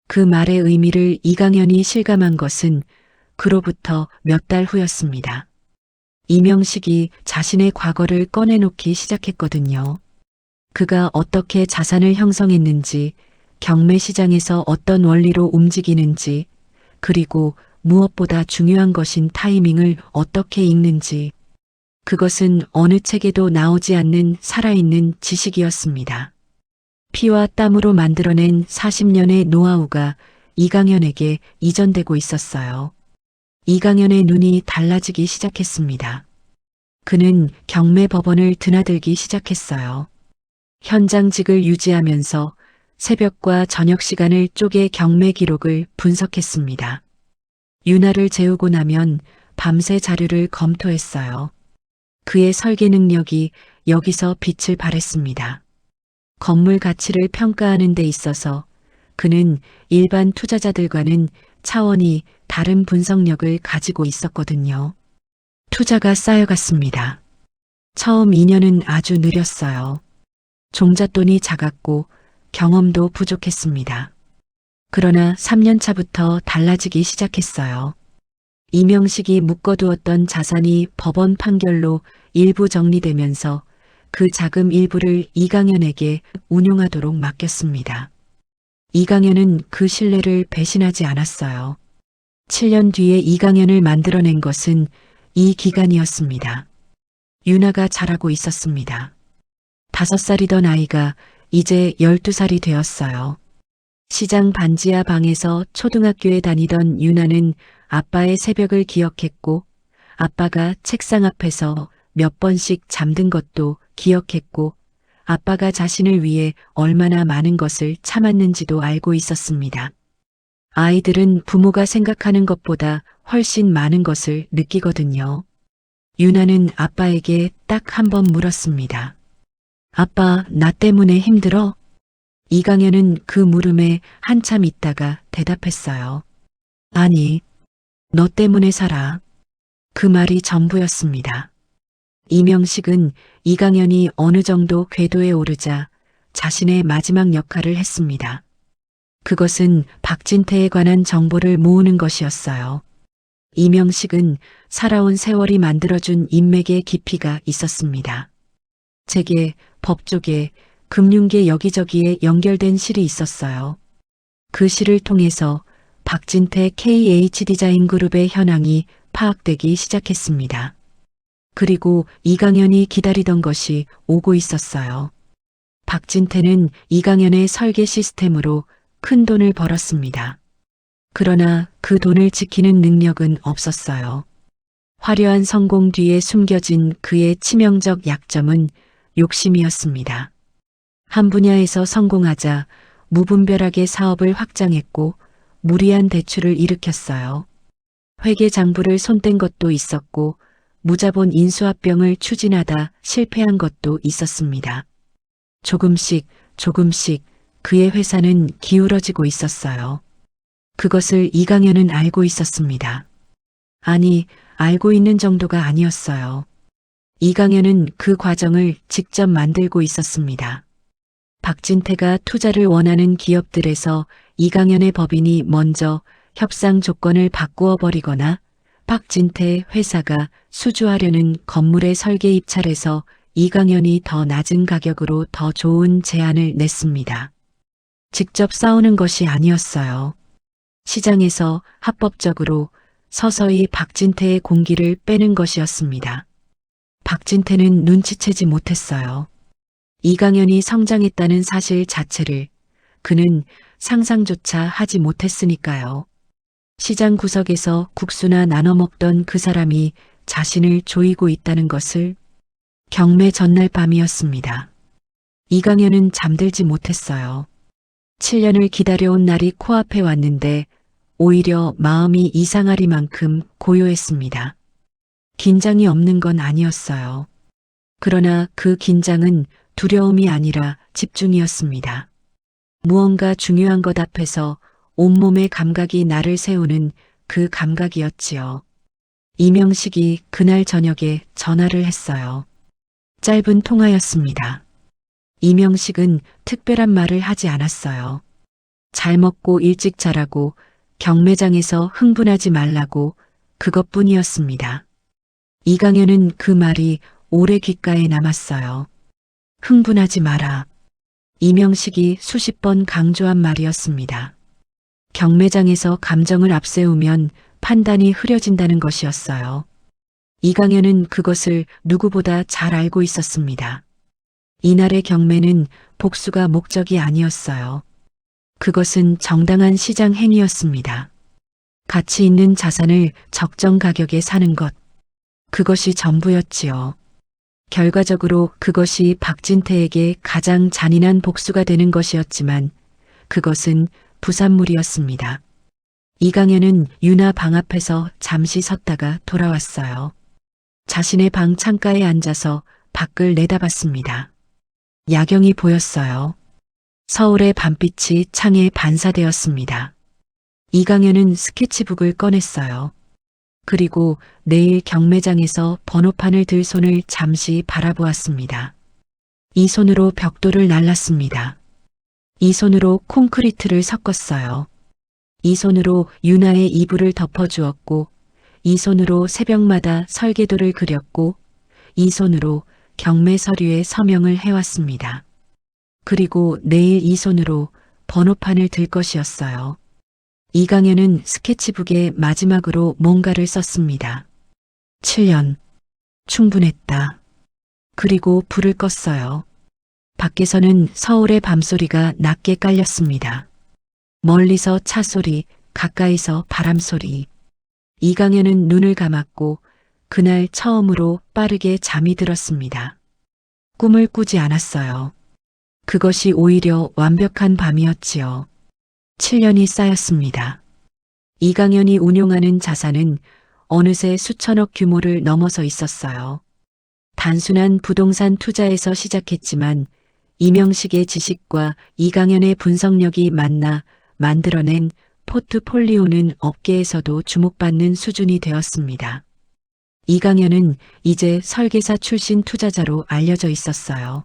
B: 그 말의 의미를 이강현이 실감한 것은 그로부터 몇 달 후였습니다. 이명식이 자신의 과거를 꺼내놓기 시작했거든요. 그가 어떻게 자산을 형성했는지, 경매 시장에서 어떤 원리로 움직이는지, 그리고 무엇보다 중요한 것인 타이밍을 어떻게 읽는지. 그것은 어느 책에도 나오지 않는 살아있는 지식이었습니다. 피와 땀으로 만들어낸 40년의 노하우가 이강현에게 이전되고 있었어요. 이강현의 눈이 달라지기 시작했습니다. 그는 경매 법원을 드나들기 시작했어요. 현장직을 유지하면서 새벽과 저녁 시간을 쪼개 경매 기록을 분석했습니다. 윤활을 재우고 나면 밤새 자료를 검토했어요. 그의 설계 능력이 여기서 빛을 발했습니다. 건물 가치를 평가하는 데 있어서 그는 일반 투자자들과는 차원이 다른 분석력을 가지고 있었거든요. 투자가 쌓여갔습니다. 처음 2년은 아주 느렸어요. 종잣돈이 작았고 경험도 부족했습니다. 그러나 3년 차부터 달라지기 시작했어요. 이명식이 묶어두었던 자산이 법원 판결로 일부 정리되면서 그 자금 일부를 이강현에게 운용하도록 맡겼습니다. 이강현은 그 신뢰를 배신하지 않았어요. 7년 뒤에 이강현을 만들어낸 것은 이 기간이었습니다. 윤아가 자라고 있었습니다. 5살이던 아이가 이제 12살이 되었어요. 시장 반지하 방에서 초등학교에 다니던 윤아는 아빠의 새벽을 기억했고 아빠가 책상 앞에서 몇 번씩 잠든 것도 기억했고 아빠가 자신을 위해 얼마나 많은 것을 참았는지도 알고 있었습니다. 아이들은 부모가 생각하는 것보다 훨씬 많은 것을 느끼거든요. 윤아는 아빠에게 딱 한 번 물었습니다. 아빠, 나 때문에 힘들어? 이강현은 그 물음에 한참 있다가 대답했어요. 아니, 너 때문에 살아. 그 말이 전부였습니다. 이명식은 이강현이 어느 정도 궤도에 오르자 자신의 마지막 역할을 했습니다. 그것은 박진태에 관한 정보를 모으는 것이었어요. 이명식은 살아온 세월이 만들어준 인맥의 깊이가 있었습니다. 재계, 법조계, 금융계 여기저기에 연결된 실이 있었어요. 그 실을 통해서 박진태 KH디자인그룹의 현황이 파악되기 시작했습니다. 그리고 이강현이 기다리던 것이 오고 있었어요. 박진태는 이강현의 설계 시스템으로 큰 돈을 벌었습니다. 그러나 그 돈을 지키는 능력은 없었어요. 화려한 성공 뒤에 숨겨진 그의 치명적 약점은 욕심이었습니다. 한 분야에서 성공하자 무분별하게 사업을 확장했고 무리한 대출을 일으켰어요. 회계 장부를 손뗀 것도 있었고 무자본 인수합병을 추진하다 실패한 것도 있었습니다. 조금씩 그의 회사는 기울어지고 있었어요. 그것을 이강현은 알고 있었습니다. 아니, 알고 있는 정도가 아니었어요. 이강현은 그 과정을 직접 만들고 있었습니다. 박진태가 투자를 원하는 기업들에서 이강현의 법인이 먼저 협상 조건을 바꾸어 버리거나 박진태 회사가 수주하려는 건물의 설계 입찰에서 이강현이 더 낮은 가격으로 더 좋은 제안을 냈습니다. 직접 싸우는 것이 아니었어요. 시장에서 합법적으로 서서히 박진태의 공기를 빼는 것이었습니다. 박진태는 눈치채지 못했어요. 이강현이 성장했다는 사실 자체를 그는 상상조차 하지 못했으니까요. 시장 구석에서 국수나 나눠 먹던 그 사람이 자신을 조이고 있다는 것을 경매 전날 밤이었습니다. 이강현은 잠들지 못했어요. 7년을 기다려온 날이 코앞에 왔는데 오히려 마음이 이상하리만큼 고요했습니다. 긴장이 없는 건 아니었어요. 그러나 그 긴장은 두려움이 아니라 집중이었습니다. 무언가 중요한 것 앞에서 온몸의 감각이 나를 세우는 그 감각이었지요. 이명식이 그날 저녁에 전화를 했어요. 짧은 통화였습니다. 이명식은 특별한 말을 하지 않았어요. 잘 먹고 일찍 자라고 경매장에서 흥분하지 말라고 그것뿐이었습니다. 이강현은 그 말이 오래 귓가에 남았어요. 흥분하지 마라. 이명식이 수십 번 강조한 말이었습니다. 경매장에서 감정을 앞세우면 판단이 흐려진다는 것이었어요. 이강현은 그것을 누구보다 잘 알고 있었습니다. 이날의 경매는 복수가 목적이 아니었어요. 그것은 정당한 시장 행위였습니다. 가치 있는 자산을 적정 가격에 사는 것. 그것이 전부였지요. 결과적으로 그것이 박진태에게 가장 잔인한 복수가 되는 것이었지만 그것은 부산물이었습니다. 이강현은 유나 방 앞에서 잠시 섰다가 돌아왔어요. 자신의 방 창가에 앉아서 밖을 내다봤습니다. 야경이 보였어요. 서울의 밤빛이 창에 반사되었습니다. 이강현은 스케치북을 꺼냈어요. 그리고 내일 경매장에서 번호판을 들 손을 잠시 바라보았습니다. 이 손으로 벽돌을 날랐습니다. 이 손으로 콘크리트를 섞었어요. 이 손으로 유나의 이불을 덮어주었고, 이 손으로 새벽마다 설계도를 그렸고, 이 손으로 경매 서류에 서명을 해왔습니다. 그리고 내일 이 손으로 번호판을 들 것이었어요. 이강현은 스케치북에 마지막으로 뭔가를 썼습니다. 7년. 충분했다. 그리고 불을 껐어요. 밖에서는 서울의 밤소리가 낮게 깔렸습니다. 멀리서 차 소리, 가까이서 바람 소리. 이강현은 눈을 감았고 그날 처음으로 빠르게 잠이 들었습니다. 꿈을 꾸지 않았어요. 그것이 오히려 완벽한 밤이었지요. 7년이 쌓였습니다. 이강현이 운용하는 자산은 어느새 수천억 규모를 넘어서 있었어요. 단순한 부동산 투자에서 시작했지만 이명식의 지식과 이강현의 분석력이 만나 만들어낸 포트폴리오는 업계에서도 주목받는 수준이 되었습니다. 이강현은 이제 설계사 출신 투자자로 알려져 있었어요.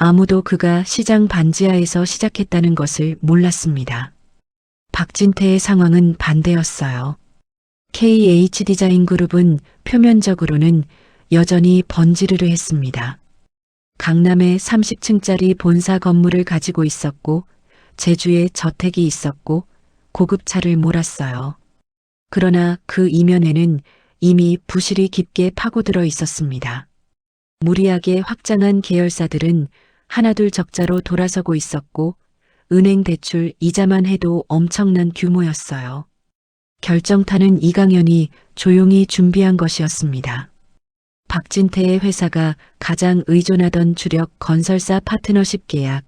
B: 아무도 그가 시장 반지하에서 시작했다는 것을 몰랐습니다. 박진태의 상황은 반대였어요. KH 디자인 그룹은 표면적으로는 여전히 번지르르 했습니다. 강남에 30층짜리 본사 건물을 가지고 있었고, 제주에 저택이 있었고, 고급차를 몰았어요. 그러나 그 이면에는 이미 부실이 깊게 파고들어 있었습니다. 무리하게 확장한 계열사들은 하나둘 적자로 돌아서고 있었고, 은행 대출 이자만 해도 엄청난 규모였어요. 결정타는 이강현이 조용히 준비한 것이었습니다. 박진태의 회사가 가장 의존하던 주력 건설사 파트너십 계약,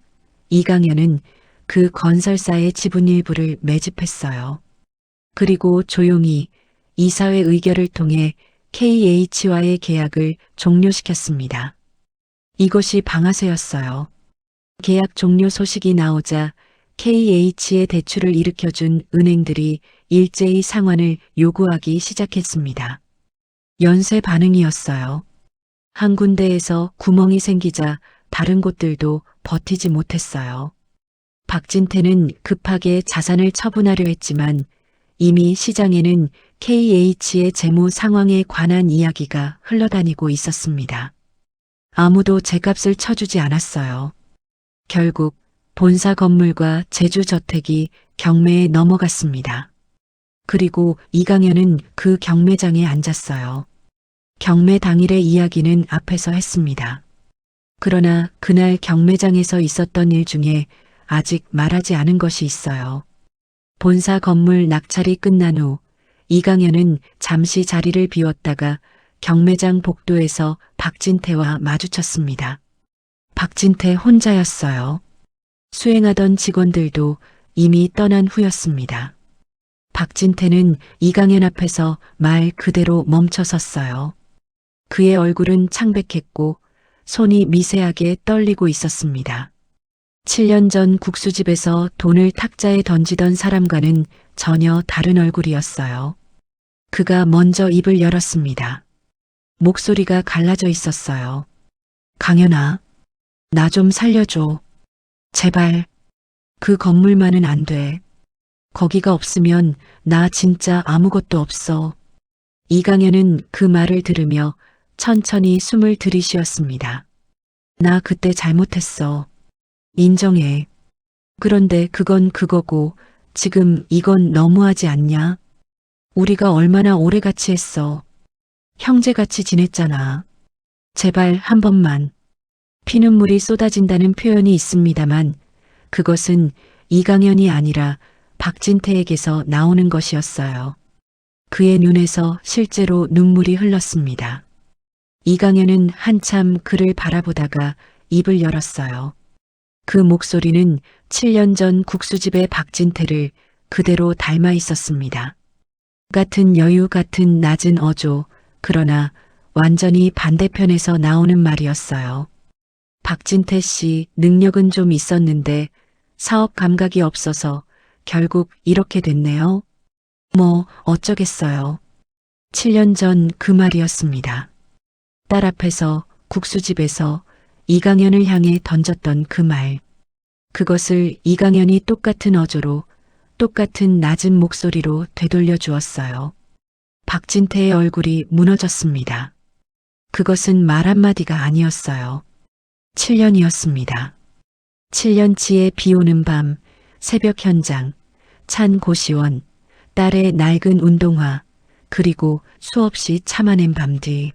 B: 이강현은 그 건설사의 지분 일부를 매집했어요. 그리고 조용히 이사회 의결을 통해 KH와의 계약을 종료시켰습니다. 이것이 방아쇠였어요. 계약 종료 소식이 나오자 KH의 대출을 일으켜준 은행들이 일제히 상환을 요구하기 시작했습니다. 연쇄 반응이었어요. 한 군데에서 구멍이 생기자 다른 곳들도 버티지 못했어요. 박진태는 급하게 자산을 처분하려 했지만 이미 시장에는 KH의 재무 상황에 관한 이야기가 흘러다니고 있었습니다. 아무도 제값을 쳐주지 않았어요. 결국 본사 건물과 제주 저택이 경매에 넘어갔습니다. 그리고 이강현은 그 경매장에 앉았어요. 경매 당일의 이야기는 앞에서 했습니다. 그러나 그날 경매장에서 있었던 일 중에 아직 말하지 않은 것이 있어요. 본사 건물 낙찰이 끝난 후 이강현은 잠시 자리를 비웠다가 경매장 복도에서 박진태와 마주쳤습니다. 박진태 혼자였어요. 수행하던 직원들도 이미 떠난 후였습니다. 박진태는 이강현 앞에서 말 그대로 멈춰섰어요. 그의 얼굴은 창백했고 손이 미세하게 떨리고 있었습니다. 7년 전 국수집에서 돈을 탁자에 던지던 사람과는 전혀 다른 얼굴이었어요. 그가 먼저 입을 열었습니다. 목소리가 갈라져 있었어요. 강현아, 나 좀 살려줘. 제발. 그 건물만은 안 돼. 거기가 없으면 나 진짜 아무것도 없어. 이강현은 그 말을 들으며 천천히 숨을 들이쉬었습니다. 나 그때 잘못했어. 인정해. 그런데 그건 그거고 지금 이건 너무하지 않냐? 우리가 얼마나 오래 같이 했어. 형제같이 지냈잖아. 제발 한 번만. 피눈물이 쏟아진다는 표현이 있습니다만 그것은 이강현이 아니라 박진태에게서 나오는 것이었어요. 그의 눈에서 실제로 눈물이 흘렀습니다. 이강현은 한참 그를 바라보다가 입을 열었어요. 그 목소리는 7년 전 국수집의 박진태를 그대로 닮아 있었습니다. 같은 여유 같은 낮은 어조, 그러나 완전히 반대편에서 나오는 말이었어요. 박진태 씨 능력은 좀 있었는데 사업 감각이 없어서 결국 이렇게 됐네요. 뭐 어쩌겠어요. 7년 전 그 말이었습니다. 딸 앞에서 국수집에서 이강현을 향해 던졌던 그 말. 그것을 이강현이 똑같은 어조로 똑같은 낮은 목소리로 되돌려 주었어요. 박진태의 얼굴이 무너졌습니다. 그것은 말 한마디가 아니었어요. 7년이었습니다. 7년치의 비 오는 밤, 새벽 현장, 찬 고시원, 딸의 낡은 운동화, 그리고 수없이 참아낸 밤들.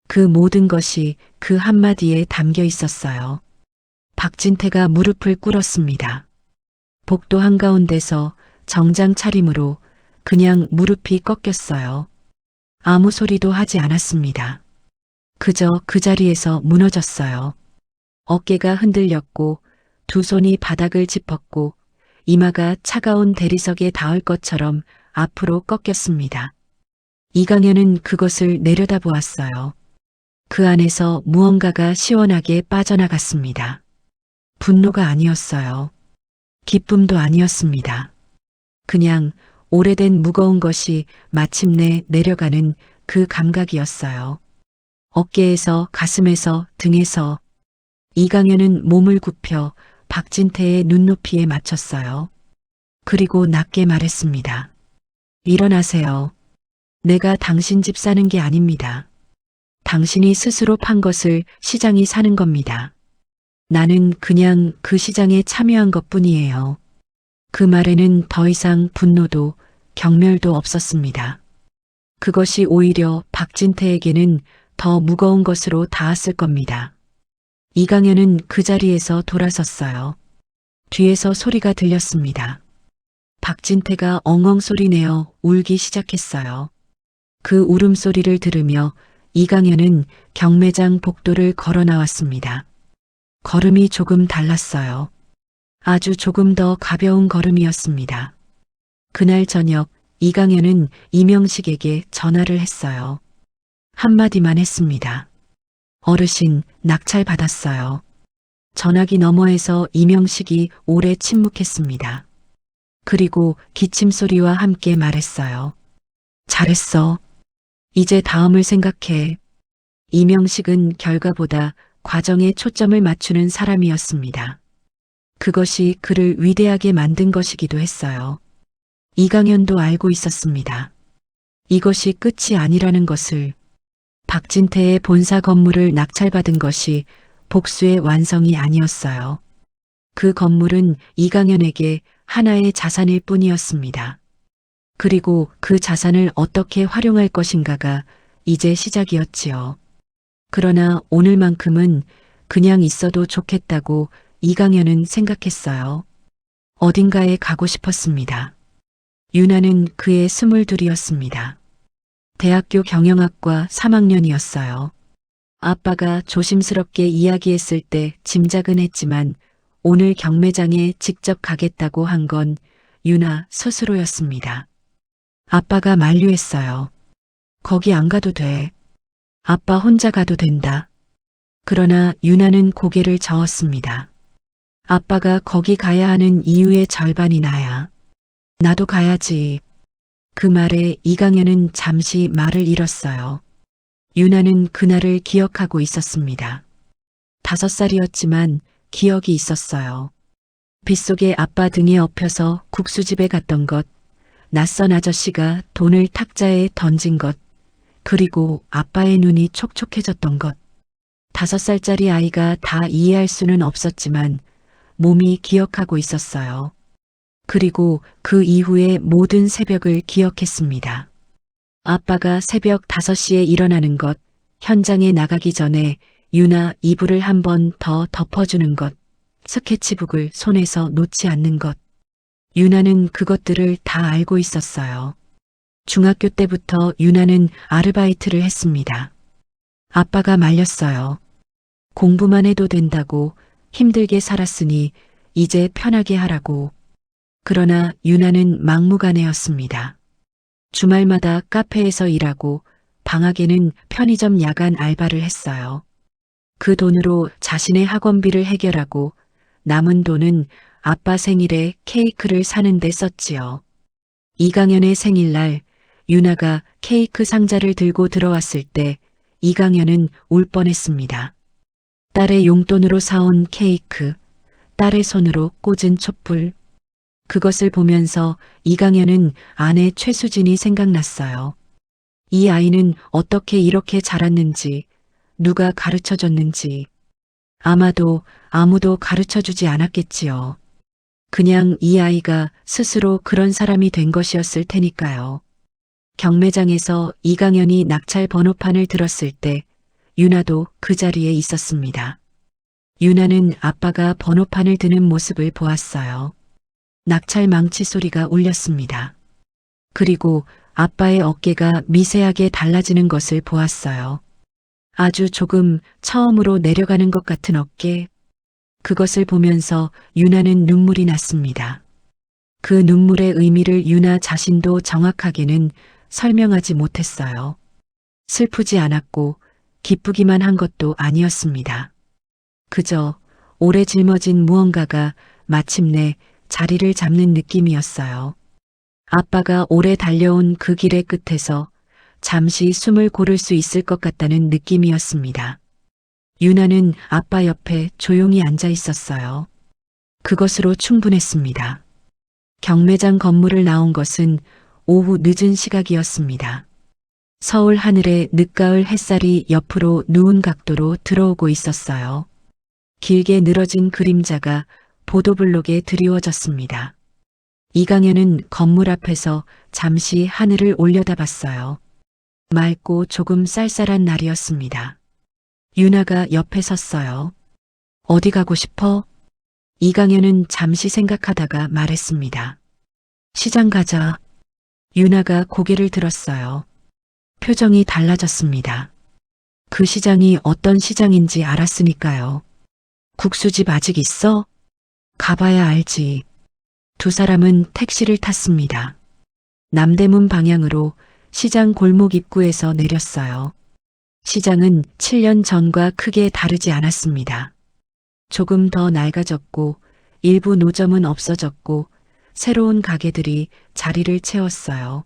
B: 그 모든 것이 그 한마디에 담겨 있었어요. 박진태가 무릎을 꿇었습니다. 복도 한가운데서 정장 차림으로 그냥 무릎이 꺾였어요. 아무 소리도 하지 않았습니다. 그저 그 자리에서 무너졌어요. 어깨가 흔들렸고 두 손이 바닥을 짚었고 이마가 차가운 대리석에 닿을 것처럼 앞으로 꺾였습니다. 이강현은 그것을 내려다보았어요. 그 안에서 무언가가 시원하게 빠져나갔습니다. 분노가 아니었어요. 기쁨도 아니었습니다. 그냥 오래된 무거운 것이 마침내 내려가는 그 감각이었어요. 어깨에서, 가슴에서, 등에서 이강현은 몸을 굽혀 박진태의 눈높이에 맞췄어요. 그리고 낮게 말했습니다. 일어나세요. 내가 당신 집 사는 게 아닙니다. 당신이 스스로 판 것을 시장이 사는 겁니다. 나는 그냥 그 시장에 참여한 것뿐이에요. 그 말에는 더 이상 분노도 경멸도 없었습니다. 그것이 오히려 박진태에게는 더 무거운 것으로 닿았을 겁니다. 이강현은 그 자리에서 돌아섰어요. 뒤에서 소리가 들렸습니다. 박진태가 엉엉 소리내어 울기 시작했어요. 그 울음소리를 들으며 이강현은 경매장 복도를 걸어 나왔습니다. 걸음이 조금 달랐어요. 아주 조금 더 가벼운 걸음이었습니다. 그날 저녁 이강현은 이명식에게 전화를 했어요. 한마디만 했습니다. 어르신, 낙찰 받았어요. 전화기 너머에서 이명식이 오래 침묵했습니다. 그리고 기침 소리와 함께 말했어요. 잘했어. 이제 다음을 생각해. 이명식은 결과보다 과정에 초점을 맞추는 사람이었습니다. 그것이 그를 위대하게 만든 것이기도 했어요. 이강현도 알고 있었습니다. 이것이 끝이 아니라는 것을. 박진태의 본사 건물을 낙찰받은 것이 복수의 완성이 아니었어요. 그 건물은 이강현에게 하나의 자산일 뿐이었습니다. 그리고 그 자산을 어떻게 활용할 것인가가 이제 시작이었지요. 그러나 오늘만큼은 그냥 있어도 좋겠다고 이강현은 생각했어요. 어딘가에 가고 싶었습니다. 유나는 그의 22이었습니다. 대학교 경영학과 3학년이었어요. 아빠가 조심스럽게 이야기했을 때 짐작은 했지만 오늘 경매장에 직접 가겠다고 한 건 유나 스스로였습니다. 아빠가 만류했어요. 거기 안 가도 돼. 아빠 혼자 가도 된다. 그러나 유나는 고개를 저었습니다. 아빠가 거기 가야 하는 이유의 절반이 나야. 나도 가야지. 그 말에 이강현은 잠시 말을 잃었어요. 유나는 그날을 기억하고 있었습니다. 5살이었지만 기억이 있었어요. 빗속에 아빠 등에 엎여서 국수집에 갔던 것, 낯선 아저씨가 돈을 탁자에 던진 것, 그리고 아빠의 눈이 촉촉해졌던 것. 5살짜리 아이가 다 이해할 수는 없었지만 몸이 기억하고 있었어요. 그리고 그 이후의 모든 새벽을 기억했습니다. 아빠가 새벽 5시에 일어나는 것, 현장에 나가기 전에 유나 이불을 한 번 더 덮어주는 것, 스케치북을 손에서 놓지 않는 것. 유나는 그것들을 다 알고 있었어요. 중학교 때부터 유나는 아르바이트를 했습니다. 아빠가 말렸어요. 공부만 해도 된다고, 힘들게 살았으니 이제 편하게 하라고. 그러나 유나는 막무가내였습니다. 주말마다 카페에서 일하고 방학에는 편의점 야간 알바를 했어요. 그 돈으로 자신의 학원비를 해결하고 남은 돈은 아빠 생일에 케이크를 사는 데 썼지요. 이강현의 생일날 유나가 케이크 상자를 들고 들어왔을 때 이강현은 울 뻔했습니다. 딸의 용돈으로 사온 케이크, 딸의 손으로 꽂은 촛불. 그것을 보면서 이강현은 아내 최수진이 생각났어요. 이 아이는 어떻게 이렇게 자랐는지, 누가 가르쳐줬는지. 아마도 아무도 가르쳐주지 않았겠지요. 그냥 이 아이가 스스로 그런 사람이 된 것이었을 테니까요. 경매장에서 이강현이 낙찰 번호판을 들었을 때 유나도 그 자리에 있었습니다. 유나는 아빠가 번호판을 드는 모습을 보았어요. 낙찰 망치 소리가 울렸습니다. 그리고 아빠의 어깨가 미세하게 달라지는 것을 보았어요. 아주 조금 처음으로 내려가는 것 같은 어깨. 그것을 보면서 유나는 눈물이 났습니다. 그 눈물의 의미를 유나 자신도 정확하게는 설명하지 못했어요. 슬프지 않았고 기쁘기만 한 것도 아니었습니다. 그저 오래 짊어진 무언가가 마침내 자리를 잡는 느낌이었어요. 아빠가 오래 달려온 그 길의 끝에서 잠시 숨을 고를 수 있을 것 같다는 느낌이었습니다. 유나는 아빠 옆에 조용히 앉아 있었어요. 그것으로 충분했습니다. 경매장 건물을 나온 것은 오후 늦은 시각이었습니다. 서울 하늘에 늦가을 햇살이 옆으로 누운 각도로 들어오고 있었어요. 길게 늘어진 그림자가 보도블록에 드리워졌습니다. 이강현은 건물 앞에서 잠시 하늘을 올려다봤어요. 맑고 조금 쌀쌀한 날이었습니다. 유나가 옆에 섰어요. 어디 가고 싶어? 이강현은 잠시 생각하다가 말했습니다. 시장 가자. 유나가 고개를 들었어요. 표정이 달라졌습니다. 그 시장이 어떤 시장인지 알았으니까요. 국수집 아직 있어? 가봐야 알지. 두 사람은 택시를 탔습니다. 남대문 방향으로 시장 골목 입구에서 내렸어요. 시장은 7년 전과 크게 다르지 않았습니다. 조금 더 낡아졌고 일부 노점은 없어졌고 새로운 가게들이 자리를 채웠어요.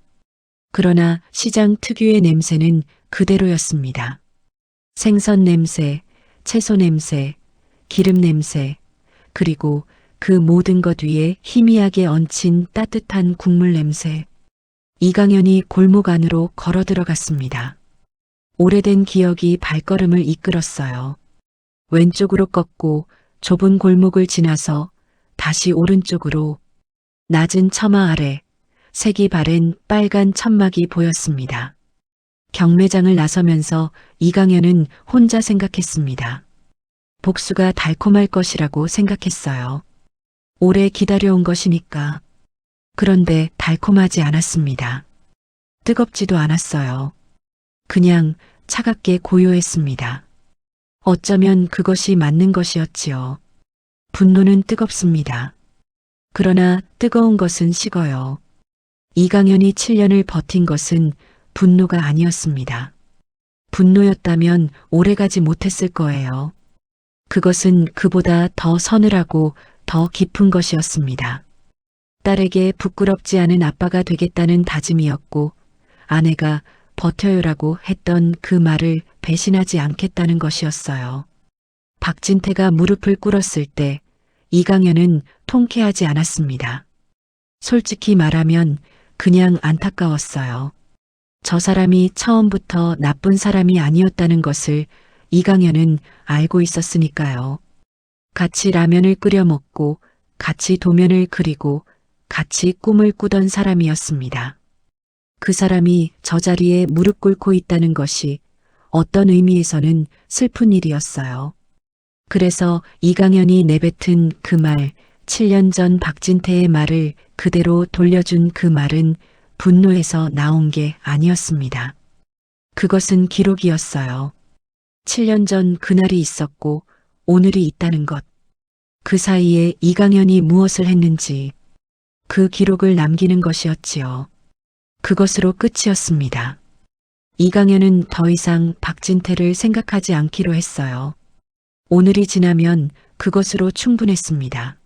B: 그러나 시장 특유의 냄새는 그대로였습니다. 생선 냄새, 채소 냄새, 기름 냄새, 그리고 그 모든 것 위에 희미하게 얹힌 따뜻한 국물 냄새. 이강현이 골목 안으로 걸어 들어갔습니다. 오래된 기억이 발걸음을 이끌었어요. 왼쪽으로 꺾고 좁은 골목을 지나서 다시 오른쪽으로 낮은 처마 아래 색이 바랜 빨간 천막이 보였습니다. 경매장을 나서면서 이강현은 혼자 생각했습니다. 복수가 달콤할 것이라고 생각했어요. 오래 기다려온 것이니까. 그런데 달콤하지 않았습니다. 뜨겁지도 않았어요. 그냥 차갑게 고요했습니다. 어쩌면 그것이 맞는 것이었지요. 분노는 뜨겁습니다. 그러나 뜨거운 것은 식어요. 이강현이 7년을 버틴 것은 분노가 아니었습니다. 분노였다면 오래가지 못했을 거예요. 그것은 그보다 더 서늘하고 더 깊은 것이었습니다. 딸에게 부끄럽지 않은 아빠가 되겠다는 다짐이었고 아내가 버텨요라고 했던 그 말을 배신하지 않겠다는 것이었어요. 박진태가 무릎을 꿇었을 때 이강현은 통쾌하지 않았습니다. 솔직히 말하면 그냥 안타까웠어요. 저 사람이 처음부터 나쁜 사람이 아니었다는 것을 이강현은 알고 있었으니까요. 같이 라면을 끓여 먹고 같이 도면을 그리고 같이 꿈을 꾸던 사람이었습니다. 그 사람이 저 자리에 무릎 꿇고 있다는 것이 어떤 의미에서는 슬픈 일이었어요. 그래서 이강현이 내뱉은 그 말, 7년 전 박진태의 말을 그대로 돌려준 그 말은 분노에서 나온 게 아니었습니다. 그것은 기록이었어요. 7년 전 그날이 있었고 오늘이 있다는 것. 그 사이에 이강현이 무엇을 했는지 그 기록을 남기는 것이었지요. 그것으로 끝이었습니다. 이강현은 더 이상 박진태를 생각하지 않기로 했어요. 오늘이 지나면 그것으로 충분했습니다.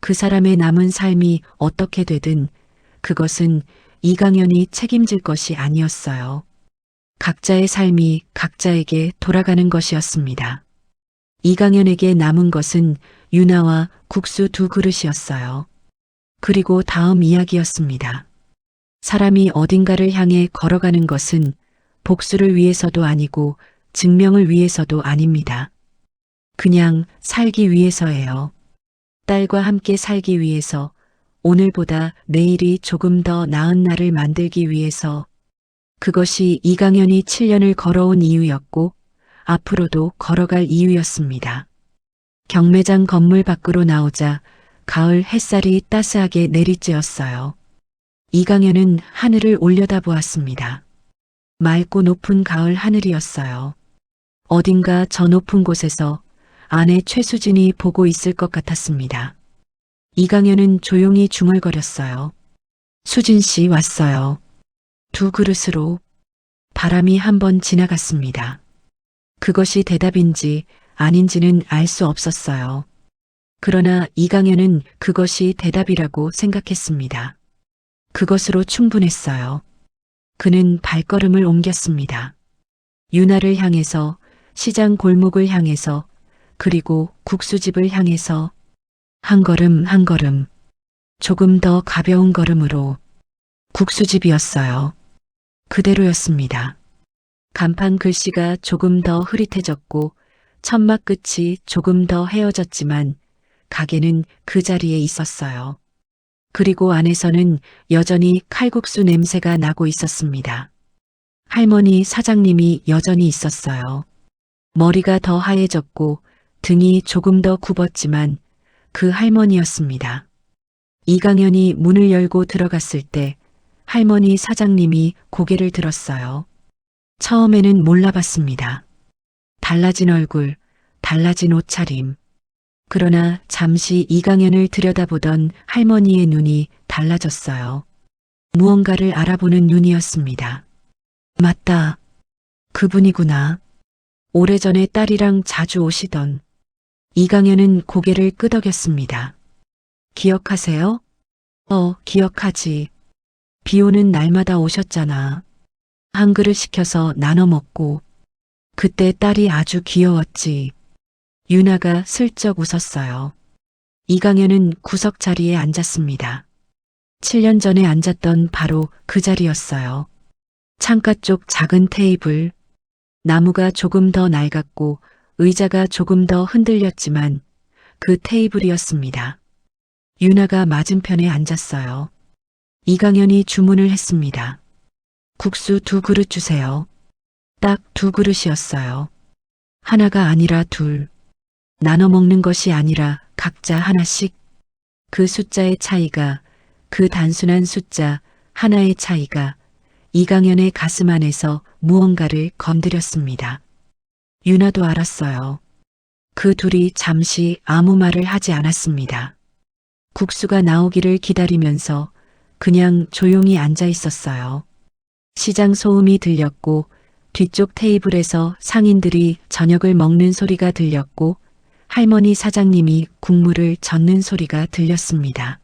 B: 그 사람의 남은 삶이 어떻게 되든 그것은 이강현이 책임질 것이 아니었어요. 각자의 삶이 각자에게 돌아가는 것이었습니다. 이강현에게 남은 것은 유나와 국수 2그릇이었어요. 그리고 다음 이야기였습니다. 사람이 어딘가를 향해 걸어가는 것은 복수를 위해서도 아니고 증명을 위해서도 아닙니다. 그냥 살기 위해서예요. 딸과 함께 살기 위해서, 오늘보다 내일이 조금 더 나은 날을 만들기 위해서. 그것이 이강현이 7년을 걸어온 이유였고 앞으로도 걸어갈 이유였습니다. 경매장 건물 밖으로 나오자 가을 햇살이 따스하게 내리쬐었어요. 이강현은 하늘을 올려다보았습니다. 맑고 높은 가을 하늘이었어요. 어딘가 저 높은 곳에서 아내 최수진이 보고 있을 것 같았습니다. 이강현은 조용히 중얼거렸어요. 수진 씨 왔어요. 2그릇으로. 바람이 한번 지나갔습니다. 그것이 대답인지 아닌지는 알 수 없었어요. 그러나 이강현은 그것이 대답이라고 생각했습니다. 그것으로 충분했어요. 그는 발걸음을 옮겼습니다. 유나를 향해서 시장 골목을 향해서 그리고 국수집을 향해서 한 걸음 한 걸음 조금 더 가벼운 걸음으로 국수집이었어요. 그대로였습니다. 간판 글씨가 조금 더 흐릿해졌고 천막 끝이 조금 더 헤어졌지만 가게는 그 자리에 있었어요. 그리고 안에서는 여전히 칼국수 냄새가 나고 있었습니다. 할머니 사장님이 여전히 있었어요. 머리가 더 하얘졌고 등이 조금 더 굽었지만 그 할머니였습니다. 이강현이 문을 열고 들어갔을 때 할머니 사장님이 고개를 들었어요. 처음에는 몰라봤습니다. 달라진 얼굴, 달라진 옷차림. 그러나 잠시 이강현을 들여다보던 할머니의 눈이 달라졌어요. 무언가를 알아보는 눈이었습니다. 맞다. 그분이구나. 오래전에 딸이랑 자주 오시던. 이강현은 고개를 끄덕였습니다. 기억하세요? 기억하지. 비 오는 날마다 오셨잖아. 한 그릇 시켜서 나눠 먹고. 그때 딸이 아주 귀여웠지. 유나가 슬쩍 웃었어요. 이강현은 구석 자리에 앉았습니다. 7년 전에 앉았던 바로 그 자리였어요. 창가 쪽 작은 테이블. 나무가 조금 더 낡았고 의자가 조금 더 흔들렸지만 그 테이블이었습니다. 유나가 맞은편에 앉았어요. 이강현이 주문을 했습니다. 국수 2그릇 주세요. 딱 2그릇이었어요. 하나가 아니라 2. 나눠 먹는 것이 아니라 각자 하나씩. 그 숫자의 차이가, 그 단순한 숫자 하나의 차이가 이강현의 가슴 안에서 무언가를 건드렸습니다. 유나도 알았어요. 그 둘이 잠시 아무 말을 하지 않았습니다. 국수가 나오기를 기다리면서 그냥 조용히 앉아 있었어요. 시장 소음이 들렸고 뒤쪽 테이블에서 상인들이 저녁을 먹는 소리가 들렸고 할머니 사장님이 국물을 젓는 소리가 들렸습니다.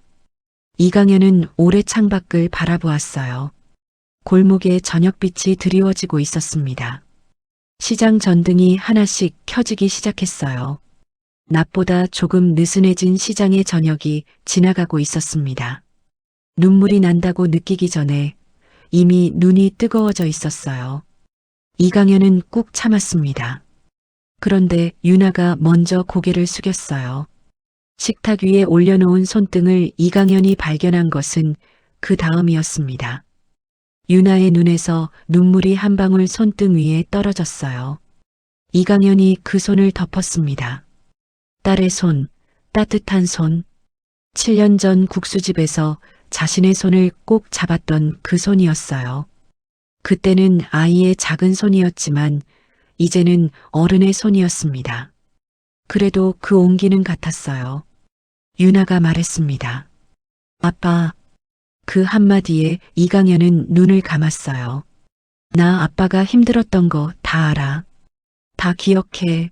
B: 이강현은 오래 창밖을 바라보았어요. 골목에 저녁빛이 드리워지고 있었습니다. 시장 전등이 하나씩 켜지기 시작했어요. 낮보다 조금 느슨해진 시장의 저녁이 지나가고 있었습니다. 눈물이 난다고 느끼기 전에 이미 눈이 뜨거워져 있었어요. 이강현은 꾹 참았습니다. 그런데 유나가 먼저 고개를 숙였어요. 식탁 위에 올려놓은 손등을 이강현이 발견한 것은 그 다음이었습니다. 유나의 눈에서 눈물이 한 방울 손등 위에 떨어졌어요. 이강현이 그 손을 덮었습니다. 딸의 손, 따뜻한 손. 7년 전 국수집에서 자신의 손을 꼭 잡았던 그 손이었어요. 그때는 아이의 작은 손이었지만 이제는 어른의 손이었습니다. 그래도 그 온기는 같았어요. 유나가 말했습니다. 아빠. 그 한마디에 이강현은 눈을 감았어요. 나 아빠가 힘들었던 거 다 알아. 다 기억해.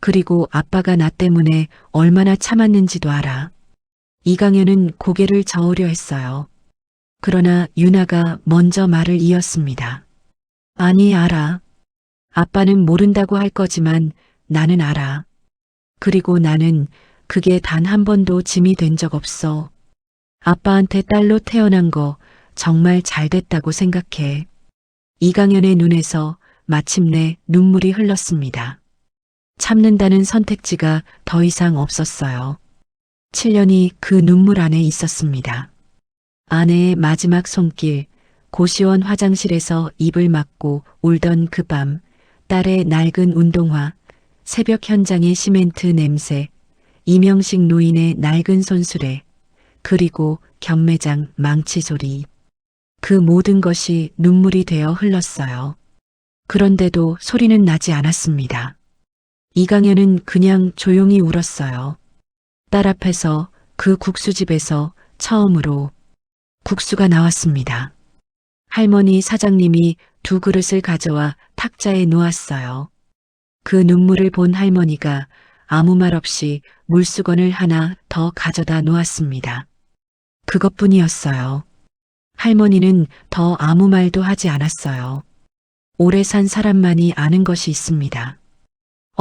B: 그리고 아빠가 나 때문에 얼마나 참았는지도 알아. 이강현은 고개를 저으려 했어요. 그러나 유나가 먼저 말을 이었습니다. 아니, 알아. 아빠는 모른다고 할 거지만 나는 알아. 그리고 나는 그게 단 한 번도 짐이 된 적 없어. 아빠한테 딸로 태어난 거 정말 잘 됐다고 생각해. 이강현의 눈에서 마침내 눈물이 흘렀습니다. 참는다는 선택지가 더 이상 없었어요. 7년이 그 눈물 안에 있었습니다. 아내의 마지막 손길, 고시원 화장실에서 입을 막고 울던 그 밤, 딸의 낡은 운동화, 새벽 현장의 시멘트 냄새, 이명식 노인의 낡은 손수레, 그리고 경매장 망치 소리. 그 모든 것이 눈물이 되어 흘렀어요. 그런데도 소리는 나지 않았습니다. 이강현은 그냥 조용히 울었어요. 딸 앞에서 그 국수집에서 처음으로 국수가 나왔습니다. 할머니 사장님이 2그릇을 가져와 탁자에 놓았어요. 그 눈물을 본 할머니가 아무 말 없이 물수건을 하나 더 가져다 놓았습니다. 그것뿐이었어요. 할머니는 더 아무 말도 하지 않았어요. 오래 산 사람만이 아는 것이 있습니다.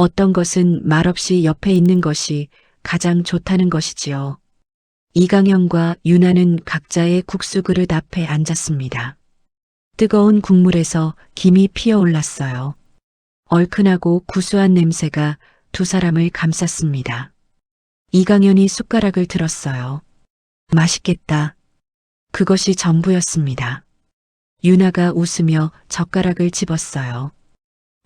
B: 어떤 것은 말없이 옆에 있는 것이 가장 좋다는 것이지요. 이강현과 유나는 각자의 국수 그릇 앞에 앉았습니다. 뜨거운 국물에서 김이 피어올랐어요. 얼큰하고 구수한 냄새가 두 사람을 감쌌습니다. 이강현이 숟가락을 들었어요. 맛있겠다. 그것이 전부였습니다. 유나가 웃으며 젓가락을 집었어요.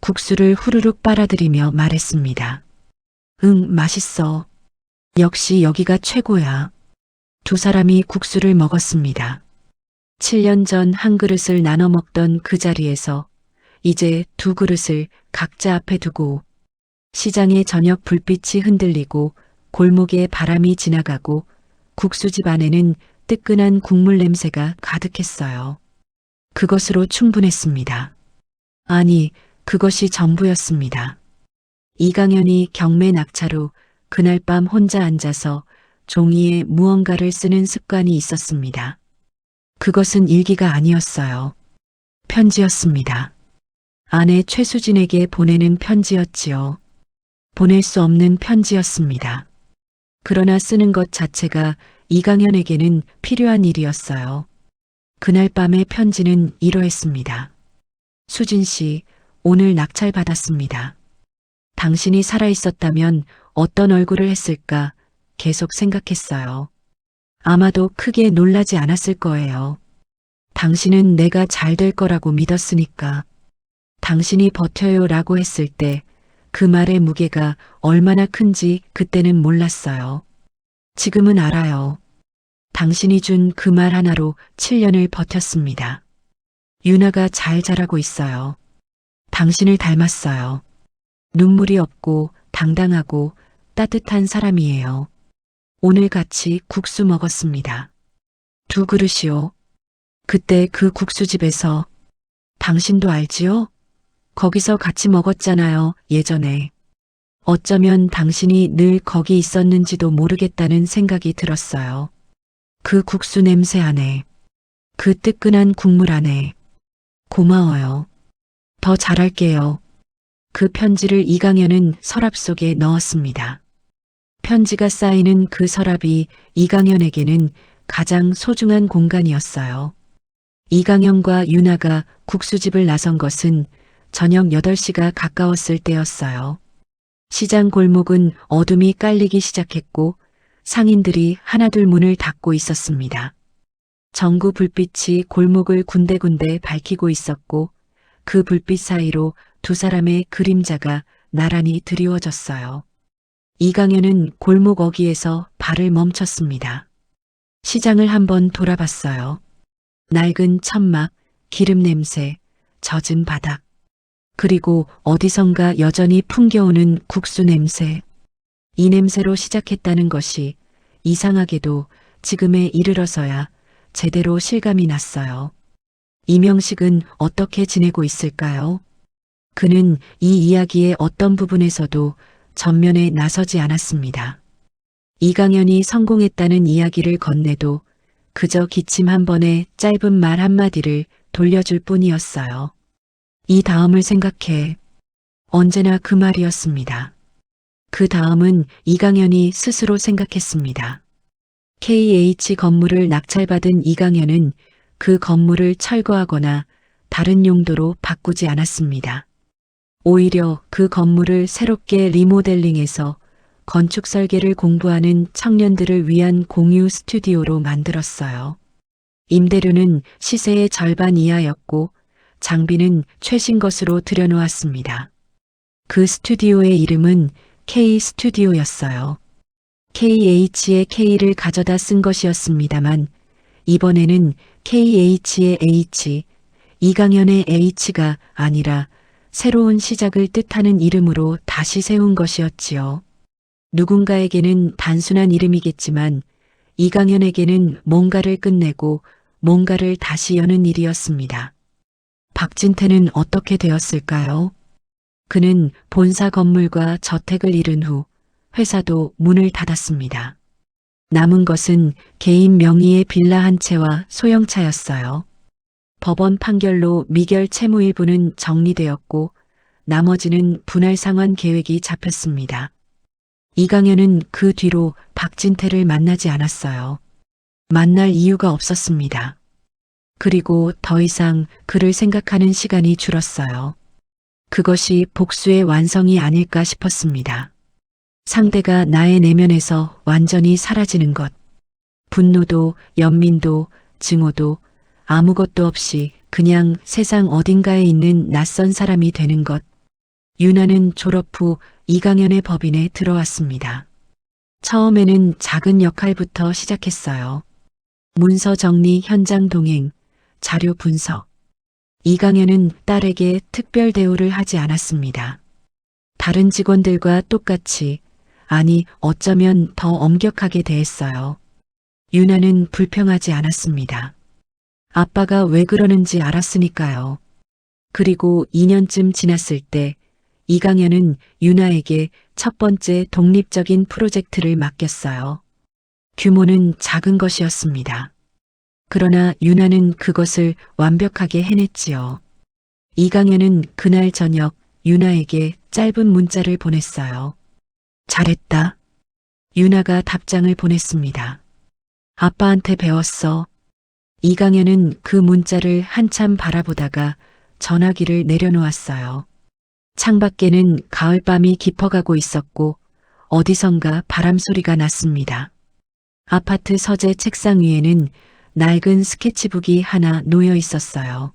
B: 국수를 후루룩 빨아들이며 말했습니다. 응, 맛있어. 역시 여기가 최고야. 두 사람이 국수를 먹었습니다. 7년 전 한 그릇을 나눠 먹던 그 자리에서 이제 두 그릇을 각자 앞에 두고 시장의 저녁 불빛이 흔들리고 골목에 바람이 지나가고 국수집 안에는 뜨끈한 국물 냄새가 가득했어요. 그것으로 충분했습니다. 아니, 그것이 전부였습니다. 이강현이 경매 낙차로 그날 밤 혼자 앉아서 종이에 무언가를 쓰는 습관이 있었습니다. 그것은 일기가 아니었어요. 편지였습니다. 아내 최수진에게 보내는 편지였지요. 보낼 수 없는 편지였습니다. 그러나 쓰는 것 자체가 이강현에게는 필요한 일이었어요. 그날 밤의 편지는 이러했습니다. 수진 씨, 오늘 낙찰 받았습니다. 당신이 살아있었다면 어떤 얼굴을 했을까 계속 생각했어요. 아마도 크게 놀라지 않았을 거예요. 당신은 내가 잘 될 거라고 믿었으니까. 당신이 버텨요 라고 했을 때 그 말의 무게가 얼마나 큰지 그때는 몰랐어요. 지금은 알아요. 당신이 준 그 말 하나로 7년을 버텼습니다. 유나가 잘 자라고 있어요. 당신을 닮았어요. 눈물이 없고 당당하고 따뜻한 사람이에요. 오늘 같이 국수 먹었습니다. 두 그릇이요. 그때 그 국수집에서 당신도 알지요? 거기서 같이 먹었잖아요, 예전에. 어쩌면 당신이 늘 거기 있었는지도 모르겠다는 생각이 들었어요. 그 국수 냄새 안에, 그 뜨끈한 국물 안에. 고마워요. 더 잘할게요. 그 편지를 이강현은 서랍 속에 넣었습니다. 편지가 쌓이는 그 서랍이 이강현에게는 가장 소중한 공간이었어요. 이강현과 유나가 국수집을 나선 것은 저녁 8시가 가까웠을 때였어요. 시장 골목은 어둠이 깔리기 시작했고 상인들이 하나둘 문을 닫고 있었습니다. 전구 불빛이 골목을 군데군데 밝히고 있었고 그 불빛 사이로 두 사람의 그림자가 나란히 드리워졌어요. 이강현은 골목 어귀에서 발을 멈췄습니다. 시장을 한번 돌아봤어요. 낡은 천막, 기름 냄새, 젖은 바닥, 그리고 어디선가 여전히 풍겨오는 국수 냄새. 이 냄새로 시작했다는 것이 이상하게도 지금에 이르러서야 제대로 실감이 났어요. 이명식은 어떻게 지내고 있을까요? 그는 이 이야기의 어떤 부분에서도 전면에 나서지 않았습니다. 이강현이 성공했다는 이야기를 건네도 그저 기침 한 번에 짧은 말 한마디를 돌려줄 뿐이었어요. 이 다음을 생각해. 언제나 그 말이었습니다. 그 다음은 이강현이 스스로 생각했습니다. KH 건물을 낙찰받은 이강현은 그 건물을 철거하거나 다른 용도로 바꾸지 않았습니다. 오히려 그 건물을 새롭게 리모델링해서 건축 설계를 공부하는 청년들을 위한 공유 스튜디오로 만들었어요. 임대료는 시세의 절반 이하였고 장비는 최신 것으로 들여놓았습니다. 그 스튜디오의 이름은 K 스튜디오였어요. KH의 K를 가져다 쓴 것이었습니다만 이번에는 KH의 H, 이강현의 H가 아니라 새로운 시작을 뜻하는 이름으로 다시 세운 것이었지요. 누군가에게는 단순한 이름이겠지만 이강현에게는 뭔가를 끝내고 뭔가를 다시 여는 일이었습니다. 박진태는 어떻게 되었을까요? 그는 본사 건물과 저택을 잃은 후 회사도 문을 닫았습니다. 남은 것은 개인 명의의 빌라 한 채와 소형차였어요. 법원 판결로 미결 채무 일부는 정리되었고 나머지는 분할 상환 계획이 잡혔습니다. 이강현은 그 뒤로 박진태를 만나지 않았어요. 만날 이유가 없었습니다. 그리고 더 이상 그를 생각하는 시간이 줄었어요. 그것이 복수의 완성이 아닐까 싶었습니다. 상대가 나의 내면에서 완전히 사라지는 것. 분노도, 연민도, 증오도, 아무것도 없이 그냥 세상 어딘가에 있는 낯선 사람이 되는 것. 유나는 졸업 후 이강현의 법인에 들어왔습니다. 처음에는 작은 역할부터 시작했어요. 문서 정리, 현장 동행, 자료 분석. 이강현은 딸에게 특별 대우를 하지 않았습니다. 다른 직원들과 똑같이, 아니 어쩌면 더 엄격하게 대했어요. 유나는 불평하지 않았습니다. 아빠가 왜 그러는지 알았으니까요. 그리고 2년쯤 지났을 때 이강현은 유나에게 첫 번째 독립적인 프로젝트를 맡겼어요. 규모는 작은 것이었습니다. 그러나 유나는 그것을 완벽하게 해냈지요. 이강현은 그날 저녁 유나에게 짧은 문자를 보냈어요. 잘했다. 유나가 답장을 보냈습니다. 아빠한테 배웠어. 이강현은 그 문자를 한참 바라보다가 전화기를 내려놓았어요. 창밖에는 가을밤이 깊어가고 있었고 어디선가 바람소리가 났습니다. 아파트 서재 책상 위에는 낡은 스케치북이 하나 놓여 있었어요.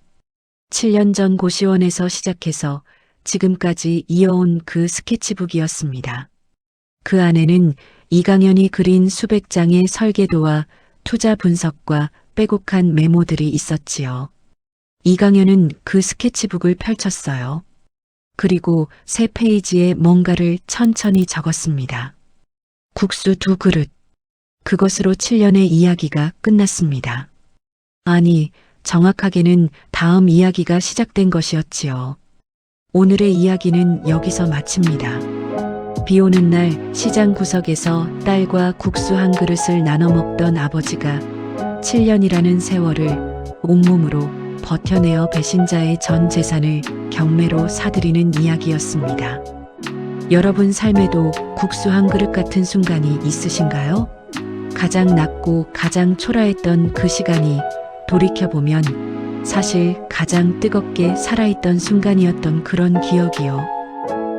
B: 7년 전 고시원에서 시작해서 지금까지 이어온 그 스케치북이었습니다. 그 안에는 이강현이 그린 수백 장의 설계도와 투자 분석과 빼곡한 메모들이 있었지요. 이강현은 그 스케치북을 펼쳤어요. 그리고 새 페이지에 뭔가를 천천히 적었습니다. 국수 2그릇. 그것으로 7년의 이야기가 끝났습니다. 아니, 정확하게는 다음 이야기가 시작된 것이었지요. 오늘의 이야기는 여기서 마칩니다. 비 오는 날 시장 구석에서 딸과 국수 한 그릇을 나눠 먹던 아버지가 7년이라는 세월을 온몸으로 버텨내어 배신자의 전 재산을 경매로 사들이는 이야기였습니다. 여러분 삶에도 국수 한 그릇 같은 순간이 있으신가요? 가장 낮고 가장 초라했던 그 시간이 돌이켜보면 사실 가장 뜨겁게 살아있던 순간이었던 그런 기억이요.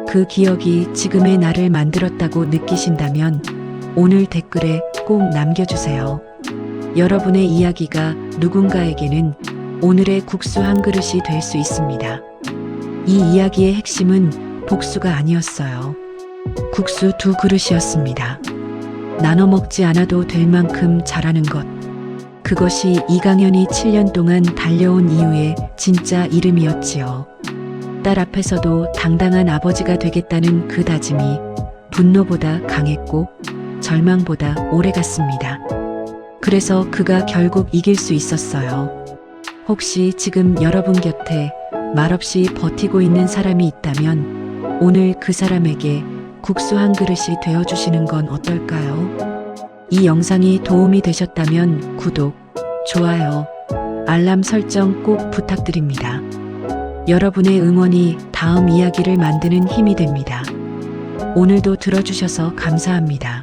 B: 그 기억이 지금의 나를 만들었다고 느끼신다면 오늘 댓글에 꼭 남겨주세요. 여러분의 이야기가 누군가에게는 오늘의 국수 한 그릇이 될 수 있습니다. 이 이야기의 핵심은 복수가 아니었어요. 국수 2그릇이었습니다. 나눠 먹지 않아도 될 만큼 잘하는 것. 그것이 이강현이 7년 동안 달려온 이유의 진짜 이름이었지요. 딸 앞에서도 당당한 아버지가 되겠다는 그 다짐이 분노보다 강했고 절망보다 오래갔습니다. 그래서 그가 결국 이길 수 있었어요. 혹시 지금 여러분 곁에 말없이 버티고 있는 사람이 있다면 오늘 그 사람에게 국수 한 그릇이 되어주시는 건 어떨까요? 이 영상이 도움이 되셨다면 구독, 좋아요, 알람 설정 꼭 부탁드립니다. 여러분의 응원이 다음 이야기를 만드는 힘이 됩니다. 오늘도 들어주셔서 감사합니다.